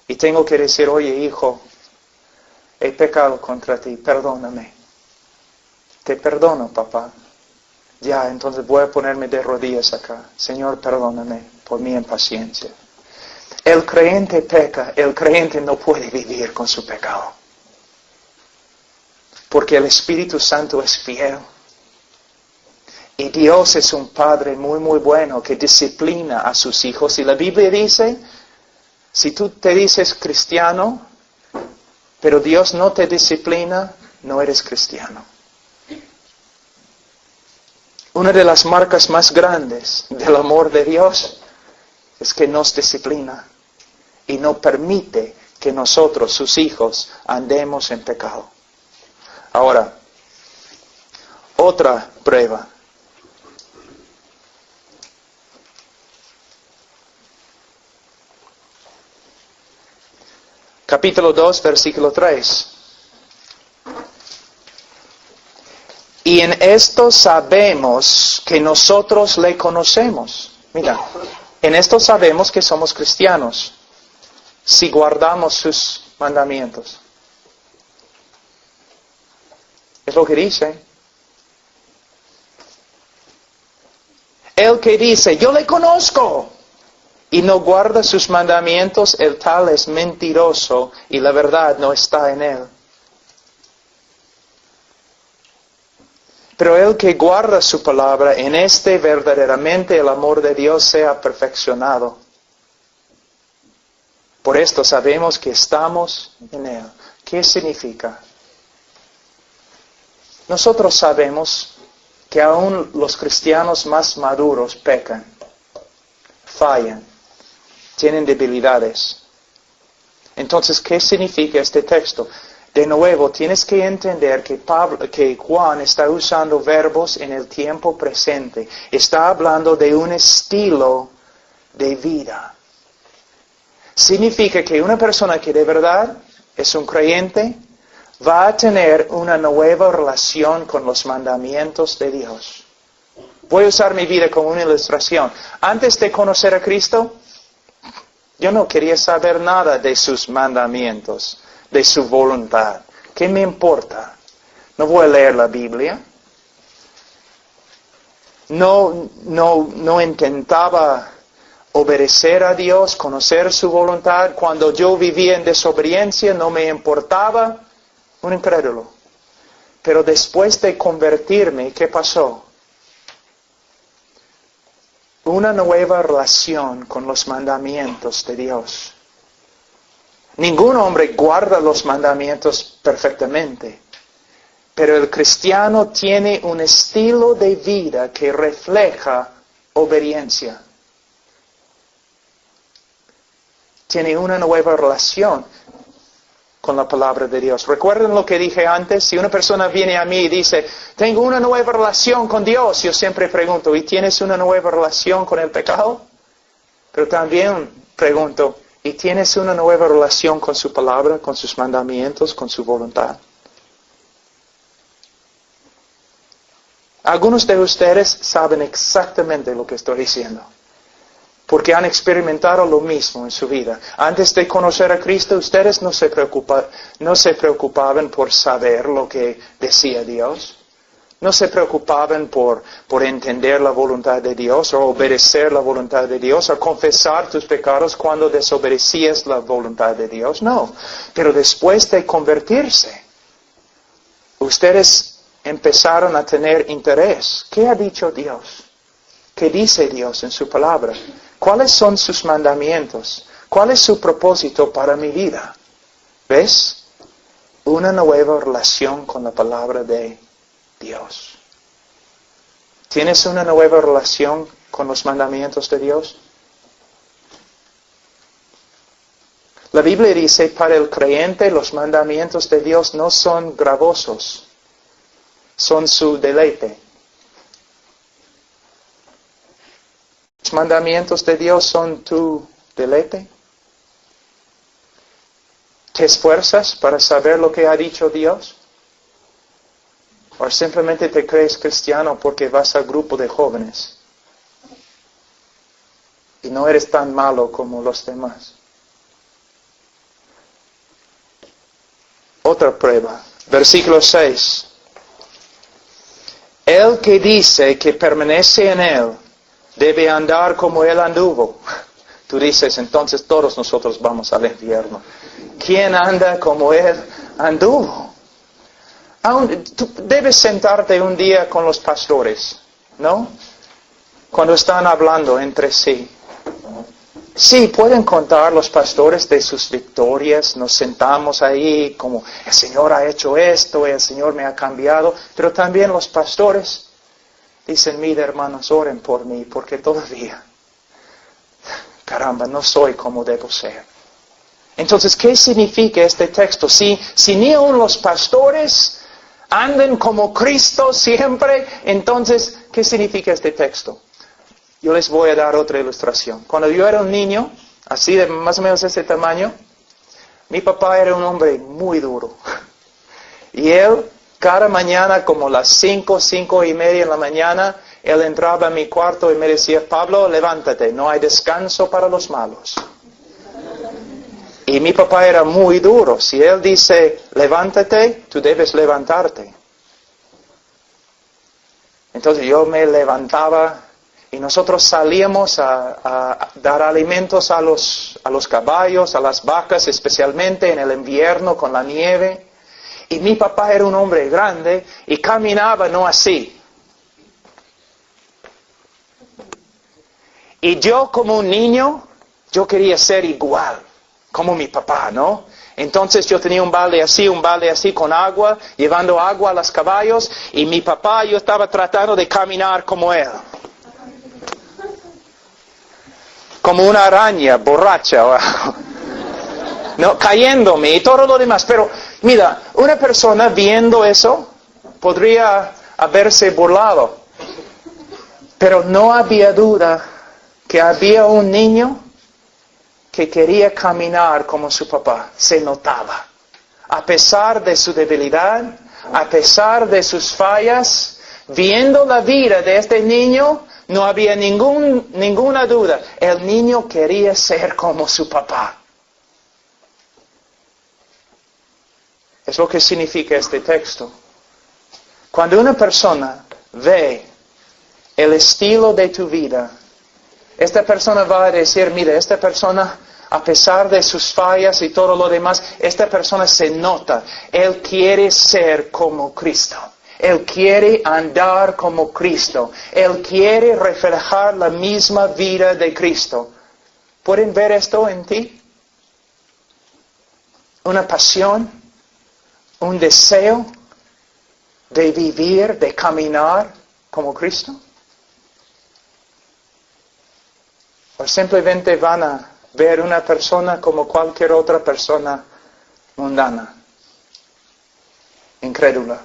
Y tengo que decir, oye hijo, he pecado contra ti, perdóname. Te perdono, papá. Ya, entonces voy a ponerme de rodillas acá. Señor, perdóname por mi impaciencia. El creyente peca, el creyente no puede vivir con su pecado. Porque el Espíritu Santo es fiel. Y Dios es un Padre muy, muy bueno que disciplina a sus hijos. Y la Biblia dice, si tú te dices cristiano, pero Dios no te disciplina, no eres cristiano. Una de las marcas más grandes del amor de Dios es que nos disciplina y no permite que nosotros, sus hijos, andemos en pecado. Ahora, otra prueba. Capítulo 2, versículo 3. Y en esto sabemos que nosotros le conocemos. Mira, en esto sabemos que somos cristianos, si guardamos sus mandamientos. Es lo que dice. El que dice, yo le conozco, y no guarda sus mandamientos, el tal es mentiroso, y la verdad no está en él. Pero el que guarda su palabra, en este verdaderamente el amor de Dios sea perfeccionado. Por esto sabemos que estamos en Él. ¿Qué significa? Nosotros sabemos que aún los cristianos más maduros pecan, fallan, tienen debilidades. Entonces, ¿qué significa este texto? De nuevo, tienes que entender que Juan está usando verbos en el tiempo presente. Está hablando de un estilo de vida. Significa que una persona que de verdad es un creyente va a tener una nueva relación con los mandamientos de Dios. Voy a usar mi vida como una ilustración. Antes de conocer a Cristo, yo no quería saber nada de sus mandamientos, de su voluntad. ¿Qué me importa? No voy a leer la Biblia. no intentaba obedecer a Dios, conocer su voluntad. Cuando yo vivía en desobediencia no me importaba. Un incrédulo. Pero después de convertirme, ¿qué pasó? Una nueva relación con los mandamientos de Dios. Ningún hombre guarda los mandamientos perfectamente, pero el cristiano tiene un estilo de vida que refleja obediencia. Tiene una nueva relación con la palabra de Dios. ¿Recuerdan lo que dije antes? Si una persona viene a mí y dice, tengo una nueva relación con Dios, yo siempre pregunto, ¿y tienes una nueva relación con el pecado? Pero también pregunto, ¿y tienes una nueva relación con su palabra, con sus mandamientos, con su voluntad? Algunos de ustedes saben exactamente lo que estoy diciendo, porque han experimentado lo mismo en su vida. Antes de conocer a Cristo, ustedes no se preocupaban por saber lo que decía Dios. No se preocupaban por entender la voluntad de Dios, o obedecer la voluntad de Dios, o confesar tus pecados cuando desobedecías la voluntad de Dios. No, pero después de convertirse, ustedes empezaron a tener interés. ¿Qué ha dicho Dios? ¿Qué dice Dios en su palabra? ¿Cuáles son sus mandamientos? ¿Cuál es su propósito para mi vida? ¿Ves? Una nueva relación con la palabra de Dios. ¿Tienes una nueva relación con los mandamientos de Dios? La Biblia dice, para el creyente los mandamientos de Dios no son gravosos, son su deleite. ¿Los mandamientos de Dios son tu deleite? ¿Te esfuerzas para saber lo que ha dicho Dios? ¿O simplemente te crees cristiano porque vas al grupo de jóvenes y no eres tan malo como los demás? Otra prueba, versículo 6. El que dice que permanece en Él debe andar como Él anduvo. Tú dices, entonces todos nosotros vamos al infierno. ¿Quién anda como Él anduvo? Tú debes sentarte un día con los pastores, ¿no? Cuando están hablando entre sí. Sí, pueden contar los pastores de sus victorias. Nos sentamos ahí como el Señor ha hecho esto, el Señor me ha cambiado. Pero también los pastores dicen, mira hermanos, oren por mí, porque todavía, caramba, no soy como debo ser. Entonces, ¿qué significa este texto? Si ni aun los pastores andan como Cristo siempre, entonces, ¿qué significa este texto? Yo les voy a dar otra ilustración. Cuando yo era un niño, así de más o menos ese tamaño, mi papá era un hombre muy duro. Y él, cada mañana, como las 5:30 en la mañana, él entraba a mi cuarto y me decía, Pablo, levántate, no hay descanso para los malos. Y mi papá era muy duro. Si él dice, levántate, tú debes levantarte. Entonces yo me levantaba y nosotros salíamos a dar alimentos a los caballos, a las vacas, especialmente en el invierno con la nieve. Y mi papá era un hombre grande y caminaba no así. Y yo como un niño, yo quería ser igual, como mi papá, ¿no? Entonces yo tenía un balde así con agua, llevando agua a los caballos, y mi papá, yo estaba tratando de caminar como él. Como una araña borracha o algo. No, cayéndome y todo lo demás. Pero mira, una persona viendo eso podría haberse burlado. Pero no había duda que había un niño que quería caminar como su papá. Se notaba. A pesar de su debilidad, a pesar de sus fallas, viendo la vida de este niño, no había ninguna duda. El niño quería ser como su papá. Es lo que significa este texto. Cuando una persona ve el estilo de tu vida. Esta persona va a decir, mira, esta persona, a pesar de sus fallas y todo lo demás, esta persona se nota. Él quiere ser como Cristo. Él quiere andar como Cristo. Él quiere reflejar la misma vida de Cristo. ¿Pueden ver esto en ti? Una pasión, un deseo de vivir, de caminar como Cristo. O simplemente van a ver una persona como cualquier otra persona mundana, incrédula.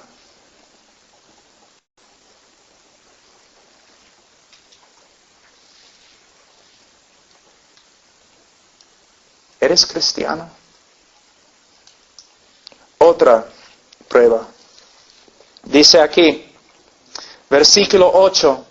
¿Eres cristiano? Otra prueba. Dice aquí, versículo 8.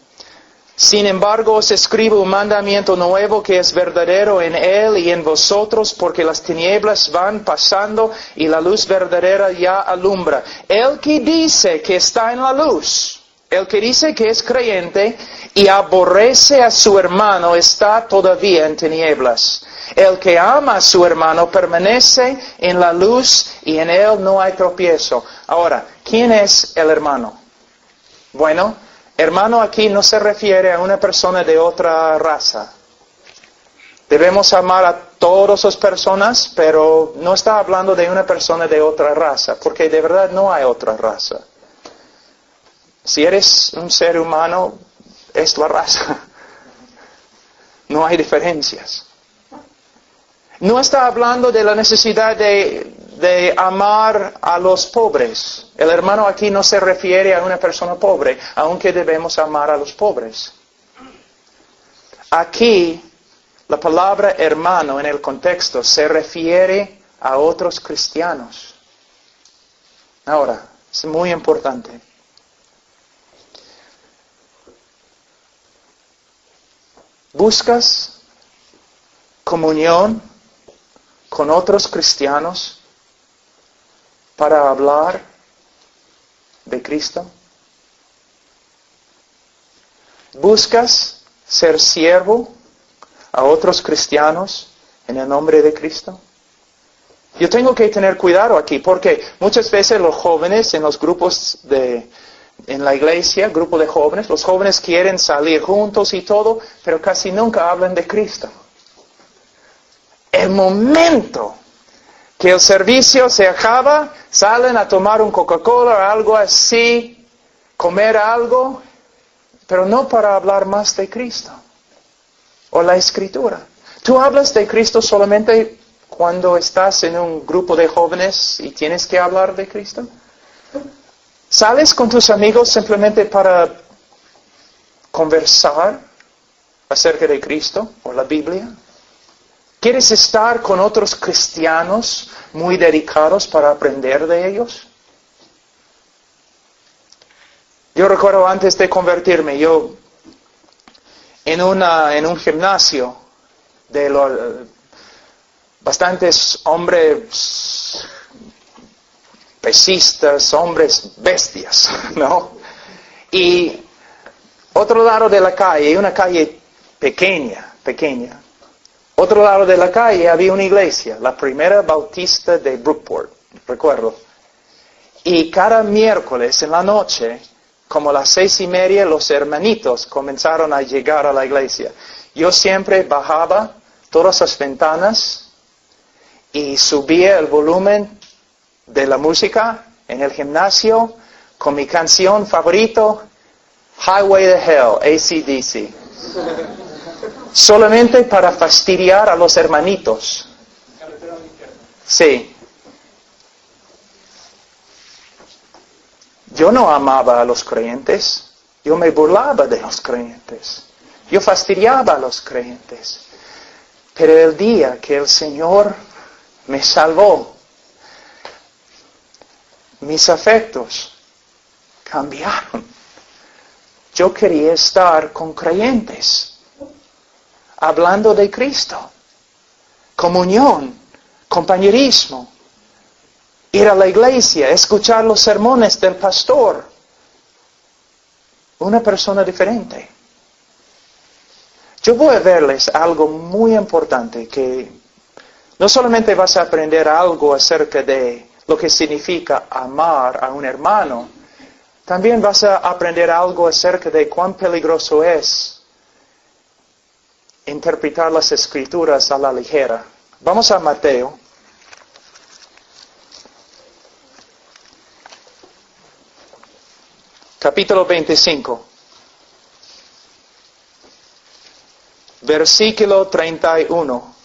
Sin embargo, os escribo un mandamiento nuevo que es verdadero en él y en vosotros, porque las tinieblas van pasando y la luz verdadera ya alumbra. El que dice que está en la luz, el que dice que es creyente y aborrece a su hermano, está todavía en tinieblas. El que ama a su hermano permanece en la luz y en él no hay tropiezo. Ahora, ¿quién es el hermano? Bueno, hermano aquí no se refiere a una persona de otra raza. Debemos amar a todas las personas, pero no está hablando de una persona de otra raza, porque de verdad no hay otra raza. Si eres un ser humano, es la raza. No hay diferencias. No está hablando de la necesidad de amar a los pobres. El hermano aquí no se refiere a una persona pobre, aunque debemos amar a los pobres. Aquí, la palabra hermano en el contexto se refiere a otros cristianos. Ahora, es muy importante. ¿Buscas comunión con otros cristianos para hablar de Cristo? ¿Buscas ser siervo a otros cristianos en el nombre de Cristo? Yo tengo que tener cuidado aquí porque muchas veces los jóvenes en los grupos en la iglesia, grupo de jóvenes, los jóvenes quieren salir juntos y todo, pero casi nunca hablan de Cristo. El momento que el servicio se acaba, salen a tomar un Coca-Cola o algo así, comer algo, pero no para hablar más de Cristo o la Escritura. ¿Tú hablas de Cristo solamente cuando estás en un grupo de jóvenes y tienes que hablar de Cristo? ¿Sales con tus amigos simplemente para conversar acerca de Cristo o la Biblia? ¿Quieres estar con otros cristianos muy dedicados para aprender de ellos? Yo recuerdo antes de convertirme, yo en un gimnasio de bastantes hombres pesistas, hombres bestias, ¿no? Y otro lado de la calle, una calle pequeña. Otro lado de la calle había una iglesia, la primera bautista de Brookport, recuerdo. Y cada miércoles en la noche, como a las 6:30, los hermanitos comenzaron a llegar a la iglesia. Yo siempre bajaba todas las ventanas y subía el volumen de la música en el gimnasio con mi canción favorito, Highway to Hell, AC/DC. Solamente para fastidiar a los hermanitos. Sí. Yo no amaba a los creyentes. Yo me burlaba de los creyentes. Yo fastidiaba a los creyentes. Pero el día que el Señor me salvó, mis afectos cambiaron. Yo quería estar con creyentes, hablando de Cristo, comunión, compañerismo, ir a la iglesia, escuchar los sermones del pastor. una persona diferente. Yo voy a verles algo muy importante, que no solamente vas a aprender algo acerca de lo que significa amar a un hermano, también vas a aprender algo acerca de cuán peligroso es interpretar las Escrituras a la ligera. Vamos a Mateo. Capítulo 25. Versículo 31.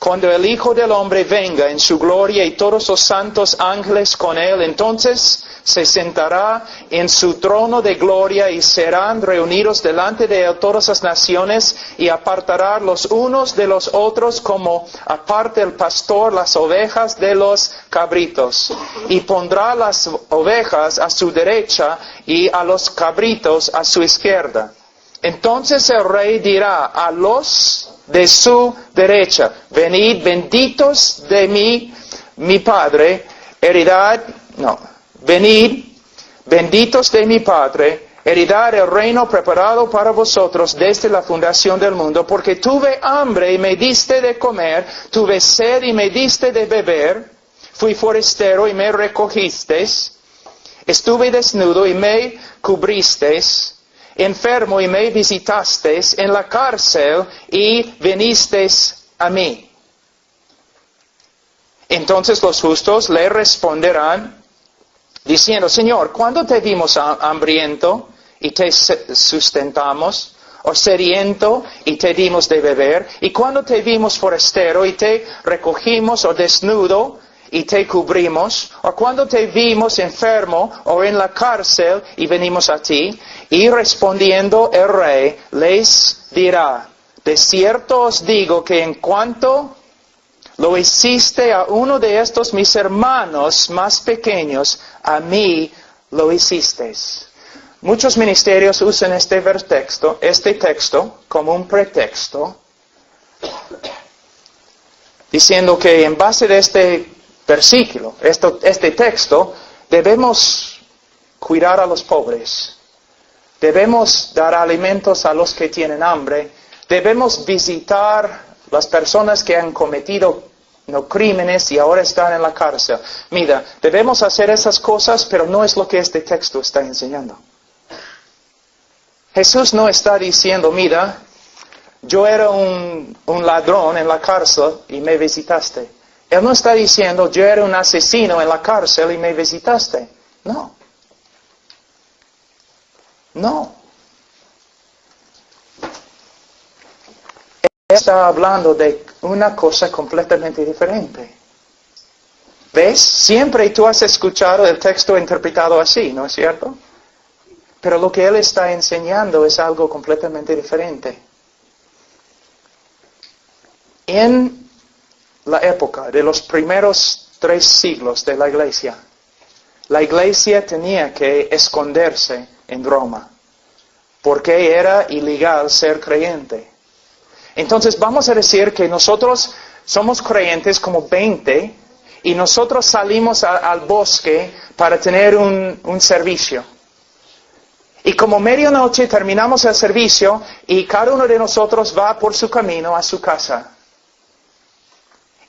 Cuando el Hijo del Hombre venga en su gloria y todos los santos ángeles con él, entonces se sentará en su trono de gloria y serán reunidos delante de él todas las naciones y apartará los unos de los otros como aparta el pastor las ovejas de los cabritos. Y pondrá las ovejas a su derecha y a los cabritos a su izquierda. Entonces el rey dirá a los de su derecha: venid, benditos de mi Padre, venid, benditos de mi Padre, heredad el reino preparado para vosotros desde la fundación del mundo, porque tuve hambre y me diste de comer, tuve sed y me diste de beber, fui forastero y me recogisteis, estuve desnudo y me cubristeis, enfermo y me visitasteis, en la cárcel y vinisteis a mí. Entonces los justos le responderán diciendo: Señor, ¿cuándo te vimos hambriento y te sustentamos? ¿O sediento y te dimos de beber? ¿Y cuándo te vimos forastero y te recogimos? ¿O desnudo y te cubrimos? ¿O cuando te vimos enfermo o en la cárcel y venimos a ti? Y respondiendo el rey les dirá: de cierto os digo que en cuanto lo hiciste a uno de estos mis hermanos más pequeños, a mí lo hicisteis. Muchos ministerios usan este texto como un pretexto, diciendo que en base de este versículo, este texto, debemos cuidar a los pobres, debemos dar alimentos a los que tienen hambre, debemos visitar las personas que han cometido crímenes y ahora están en la cárcel. Mira, debemos hacer esas cosas, pero no es lo que este texto está enseñando. Jesús no está diciendo: mira, yo era un ladrón en la cárcel y me visitaste. Él no está diciendo: yo era un asesino en la cárcel y me visitaste. No. No. Él está hablando de una cosa completamente diferente. ¿Ves? Siempre tú has escuchado el texto interpretado así, ¿no es cierto? Pero lo que Él está enseñando es algo completamente diferente. En la época de los primeros 3 siglos de la iglesia tenía que esconderse en Roma, porque era ilegal ser creyente. Entonces vamos a decir que nosotros somos creyentes como 20 y nosotros salimos al bosque para tener un servicio. Y como medianoche terminamos el servicio y cada uno de nosotros va por su camino a su casa.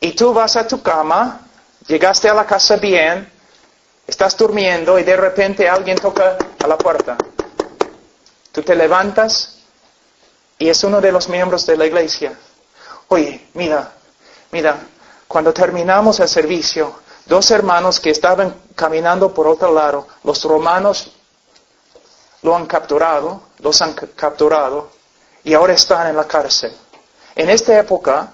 Y tú vas a tu cama, llegaste a la casa bien, estás durmiendo y de repente alguien toca a la puerta. Tú te levantas y es uno de los miembros de la iglesia. Oye, mira, cuando terminamos el servicio, 2 hermanos que estaban caminando por otro lado, los romanos los han capturado y ahora están en la cárcel. En esta época,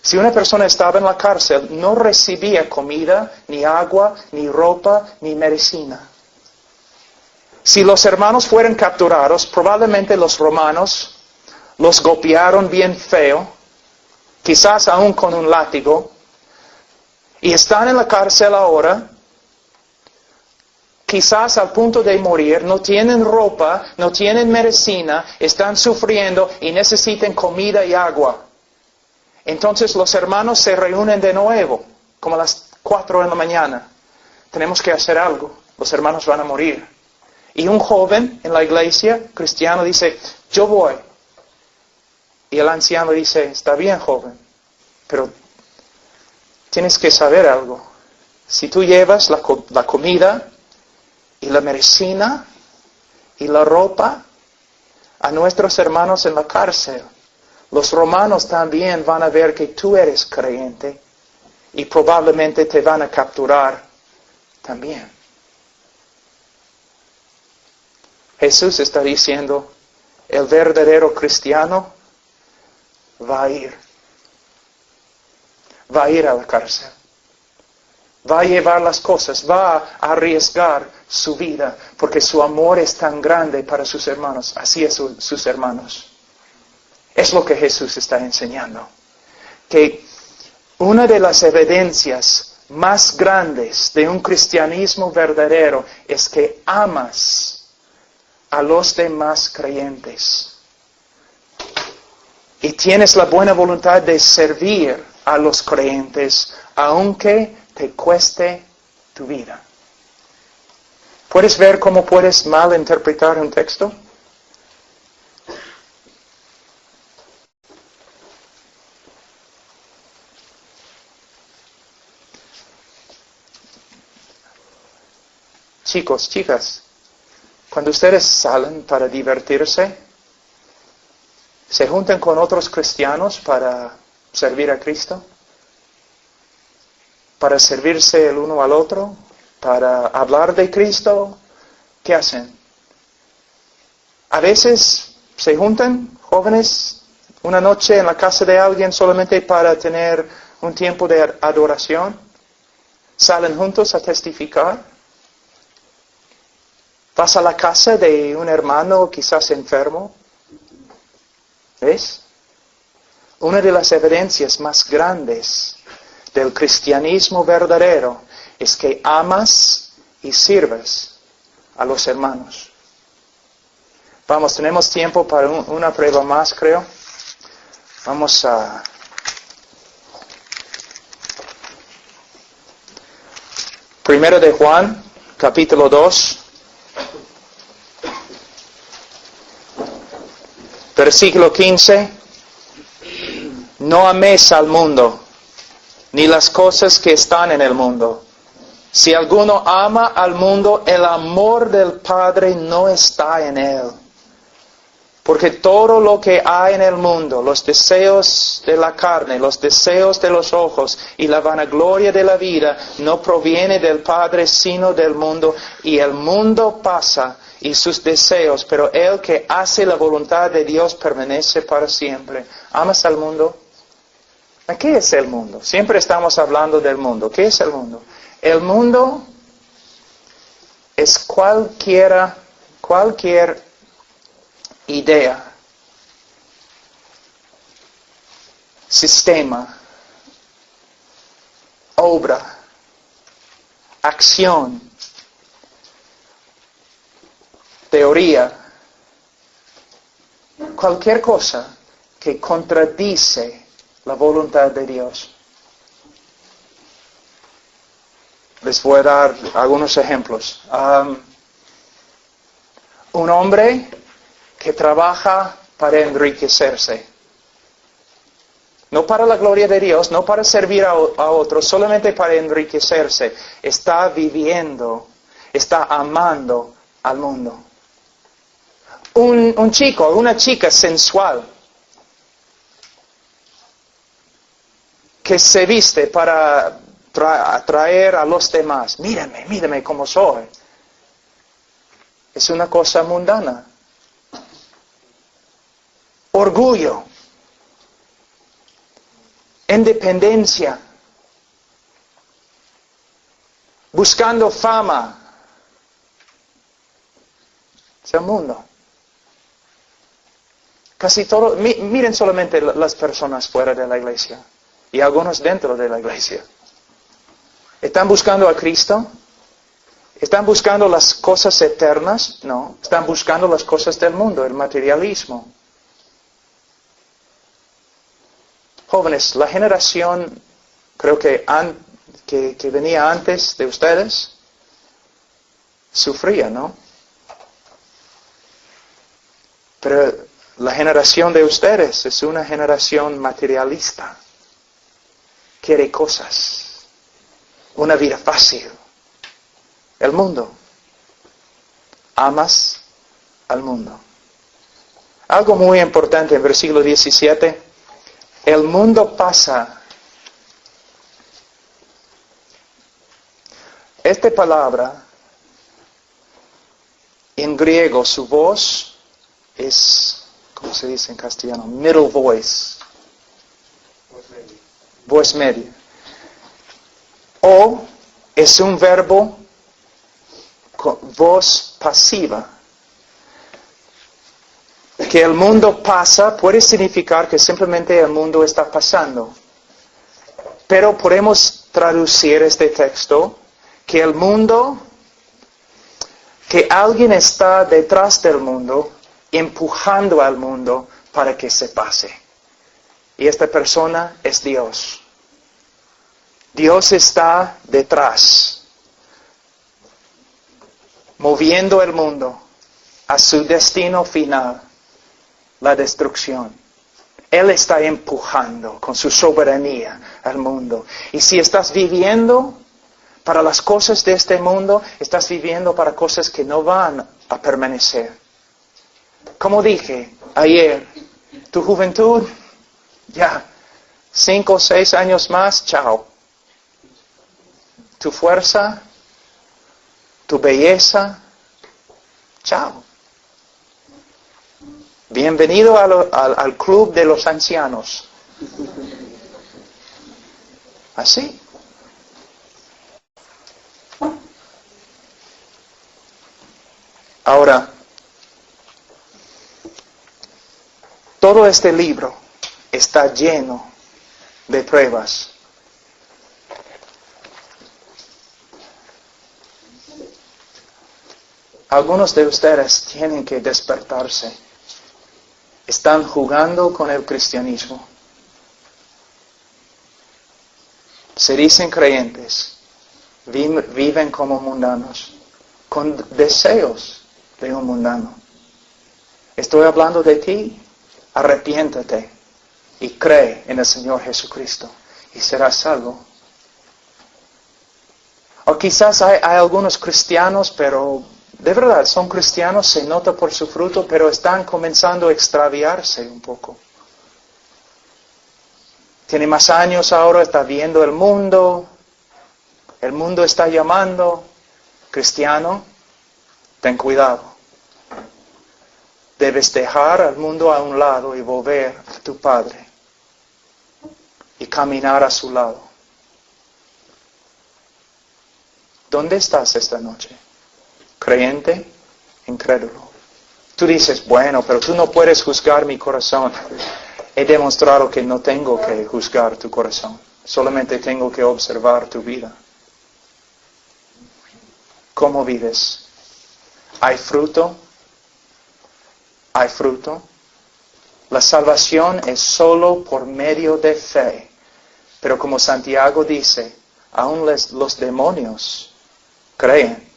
si una persona estaba en la cárcel, no recibía comida, ni agua, ni ropa, ni medicina. Si los hermanos fueran capturados, probablemente los romanos los golpearon bien feo, quizás aún con un látigo, y están en la cárcel ahora, quizás al punto de morir, no tienen ropa, no tienen medicina, están sufriendo y necesitan comida y agua. Entonces los hermanos se reúnen de nuevo, como a las 4 de la mañana. Tenemos que hacer algo, los hermanos van a morir. Y un joven en la iglesia cristiano dice, yo voy. Y el anciano dice, está bien, joven, pero tienes que saber algo. Si tú llevas la comida y la medicina y la ropa a nuestros hermanos en la cárcel, los romanos también van a ver que tú eres creyente y probablemente te van a capturar también. Jesús está diciendo, el verdadero cristiano va a ir a la cárcel, va a llevar las cosas, va a arriesgar su vida, porque su amor es tan grande para sus hermanos, así es sus hermanos. Es lo que Jesús está enseñando, que una de las evidencias más grandes de un cristianismo verdadero es que amas a los demás creyentes. Y tienes la buena voluntad de servir a los creyentes, aunque te cueste tu vida. ¿Puedes ver cómo puedes malinterpretar un texto? Chicos, chicas, cuando ustedes salen para divertirse, ¿se juntan con otros cristianos para servir a Cristo? ¿Para servirse el uno al otro? ¿Para hablar de Cristo? ¿Qué hacen? A veces se juntan jóvenes una noche en la casa de alguien solamente para tener un tiempo de adoración. Salen juntos a testificar. Vas a la casa de un hermano quizás enfermo. ¿Ves? Una de las evidencias más grandes del cristianismo verdadero es que amas y sirves a los hermanos. Vamos, tenemos tiempo para una prueba más, creo. Vamos a... Primero de Juan, capítulo 2. Versículo 15. No améis al mundo, ni las cosas que están en el mundo. Si alguno ama al mundo, el amor del Padre no está en él. Porque todo lo que hay en el mundo, los deseos de la carne, los deseos de los ojos y la vanagloria de la vida, no proviene del Padre, sino del mundo. Y el mundo pasa y sus deseos, pero el que hace la voluntad de Dios permanece para siempre. ¿Amas al mundo? ¿Qué es el mundo? Siempre estamos hablando del mundo. ¿Qué es el mundo? El mundo es cualquier idea, sistema, obra, acción, teoría, cualquier cosa que contradice la voluntad de Dios. Les voy a dar algunos ejemplos. Un hombre que trabaja para enriquecerse. No para la gloria de Dios, no para servir a otros, solamente para enriquecerse. Está viviendo, está amando al mundo. Un chico, una chica sensual, que se viste para atraer a los demás. Mírame como soy. Es una cosa mundana. Orgullo, independencia, buscando fama. Es el mundo. Casi todo, miren solamente las personas fuera de la iglesia y algunos dentro de la iglesia. ¿Están buscando a Cristo? ¿Están buscando las cosas eternas? No, están buscando las cosas del mundo, el materialismo. Jóvenes, la generación, creo que venía antes de ustedes, sufría, ¿no? Pero la generación de ustedes es una generación materialista. Quiere cosas, una vida fácil. El mundo. Amas al mundo. Algo muy importante en versículo 17. El mundo pasa. Esta palabra, en griego, su voz es, ¿cómo se dice en castellano? Middle voice. Voz media. O es un verbo con voz pasiva. Que el mundo pasa puede significar que simplemente el mundo está pasando. Pero podemos traducir este texto que el mundo, que alguien está detrás del mundo, empujando al mundo para que se pase. Y esta persona es Dios. Dios está detrás, moviendo el mundo a su destino final, la destrucción. Él está empujando con su soberanía al mundo. Y si estás viviendo para las cosas de este mundo, estás viviendo para cosas que no van a permanecer. Como dije ayer, tu juventud, ya, 5 o 6 años más, chao. Tu fuerza, tu belleza, chao. Bienvenido al club de los ancianos. Así. Ahora, todo este libro está lleno de pruebas. Algunos de ustedes tienen que despertarse. Están jugando con el cristianismo. Se dicen creyentes, viven como mundanos, con deseos de un mundano. Estoy hablando de ti, arrepiéntate y cree en el Señor Jesucristo y serás salvo. O quizás hay algunos cristianos, pero de verdad son cristianos, se nota por su fruto, pero están comenzando a extraviarse un poco. Tiene más años ahora, está viendo el mundo está llamando. Cristiano, ten cuidado. Debes dejar al mundo a un lado y volver a tu Padre y caminar a su lado. ¿Dónde estás esta noche? ¿Creyente? Incrédulo. Tú dices, bueno, pero tú no puedes juzgar mi corazón. He demostrado que no tengo que juzgar tu corazón. Solamente tengo que observar tu vida. ¿Cómo vives? ¿Hay fruto? ¿Hay fruto? La salvación es solo por medio de fe. Pero como Santiago dice, aún los demonios creen.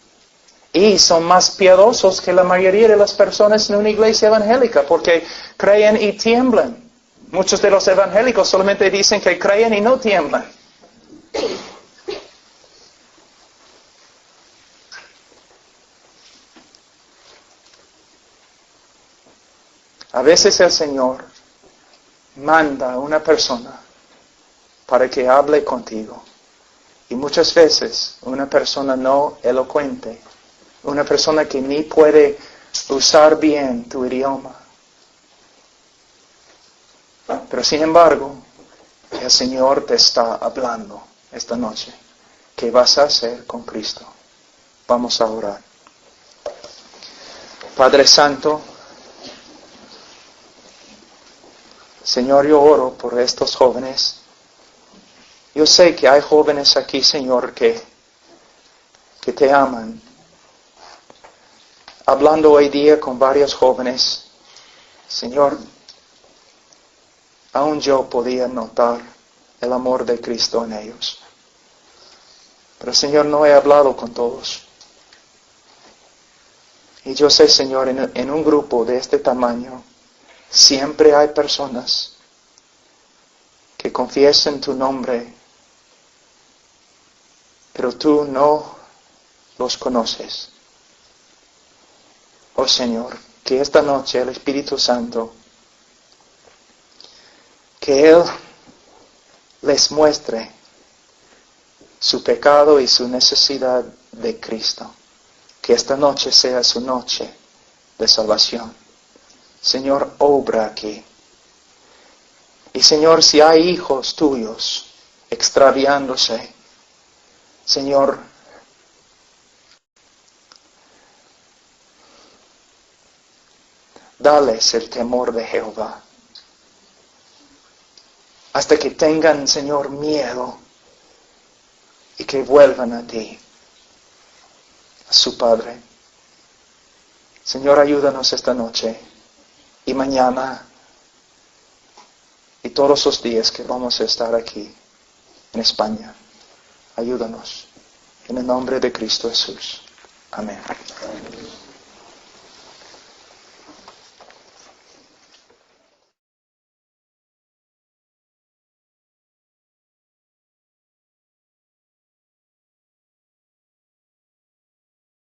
Y son más piadosos que la mayoría de las personas en una iglesia evangélica, porque creen y tiemblan. Muchos de los evangélicos solamente dicen que creen y no tiemblan. A veces el Señor manda a una persona para que hable contigo. Y muchas veces una persona no elocuente, una persona que ni puede usar bien tu idioma. Pero sin embargo, el Señor te está hablando esta noche. ¿Qué vas a hacer con Cristo? Vamos a orar. Padre Santo, Señor, yo oro por estos jóvenes. Yo sé que hay jóvenes aquí, Señor, que te aman. Hablando hoy día con varios jóvenes, Señor, aún yo podía notar el amor de Cristo en ellos. Pero Señor, no he hablado con todos. Y yo sé, Señor, en un grupo de este tamaño, siempre hay personas que confiesan tu nombre, pero tú no los conoces. Oh Señor, que esta noche el Espíritu Santo, que Él les muestre su pecado y su necesidad de Cristo. Que esta noche sea su noche de salvación. Señor, obra aquí. Y Señor, si hay hijos tuyos extraviándose, Señor, dales el temor de Jehová. Hasta que tengan, Señor, miedo y que vuelvan a ti, a su Padre. Señor, ayúdanos esta noche y mañana y todos los días que vamos a estar aquí en España. Ayúdanos. En el nombre de Cristo Jesús. Amén.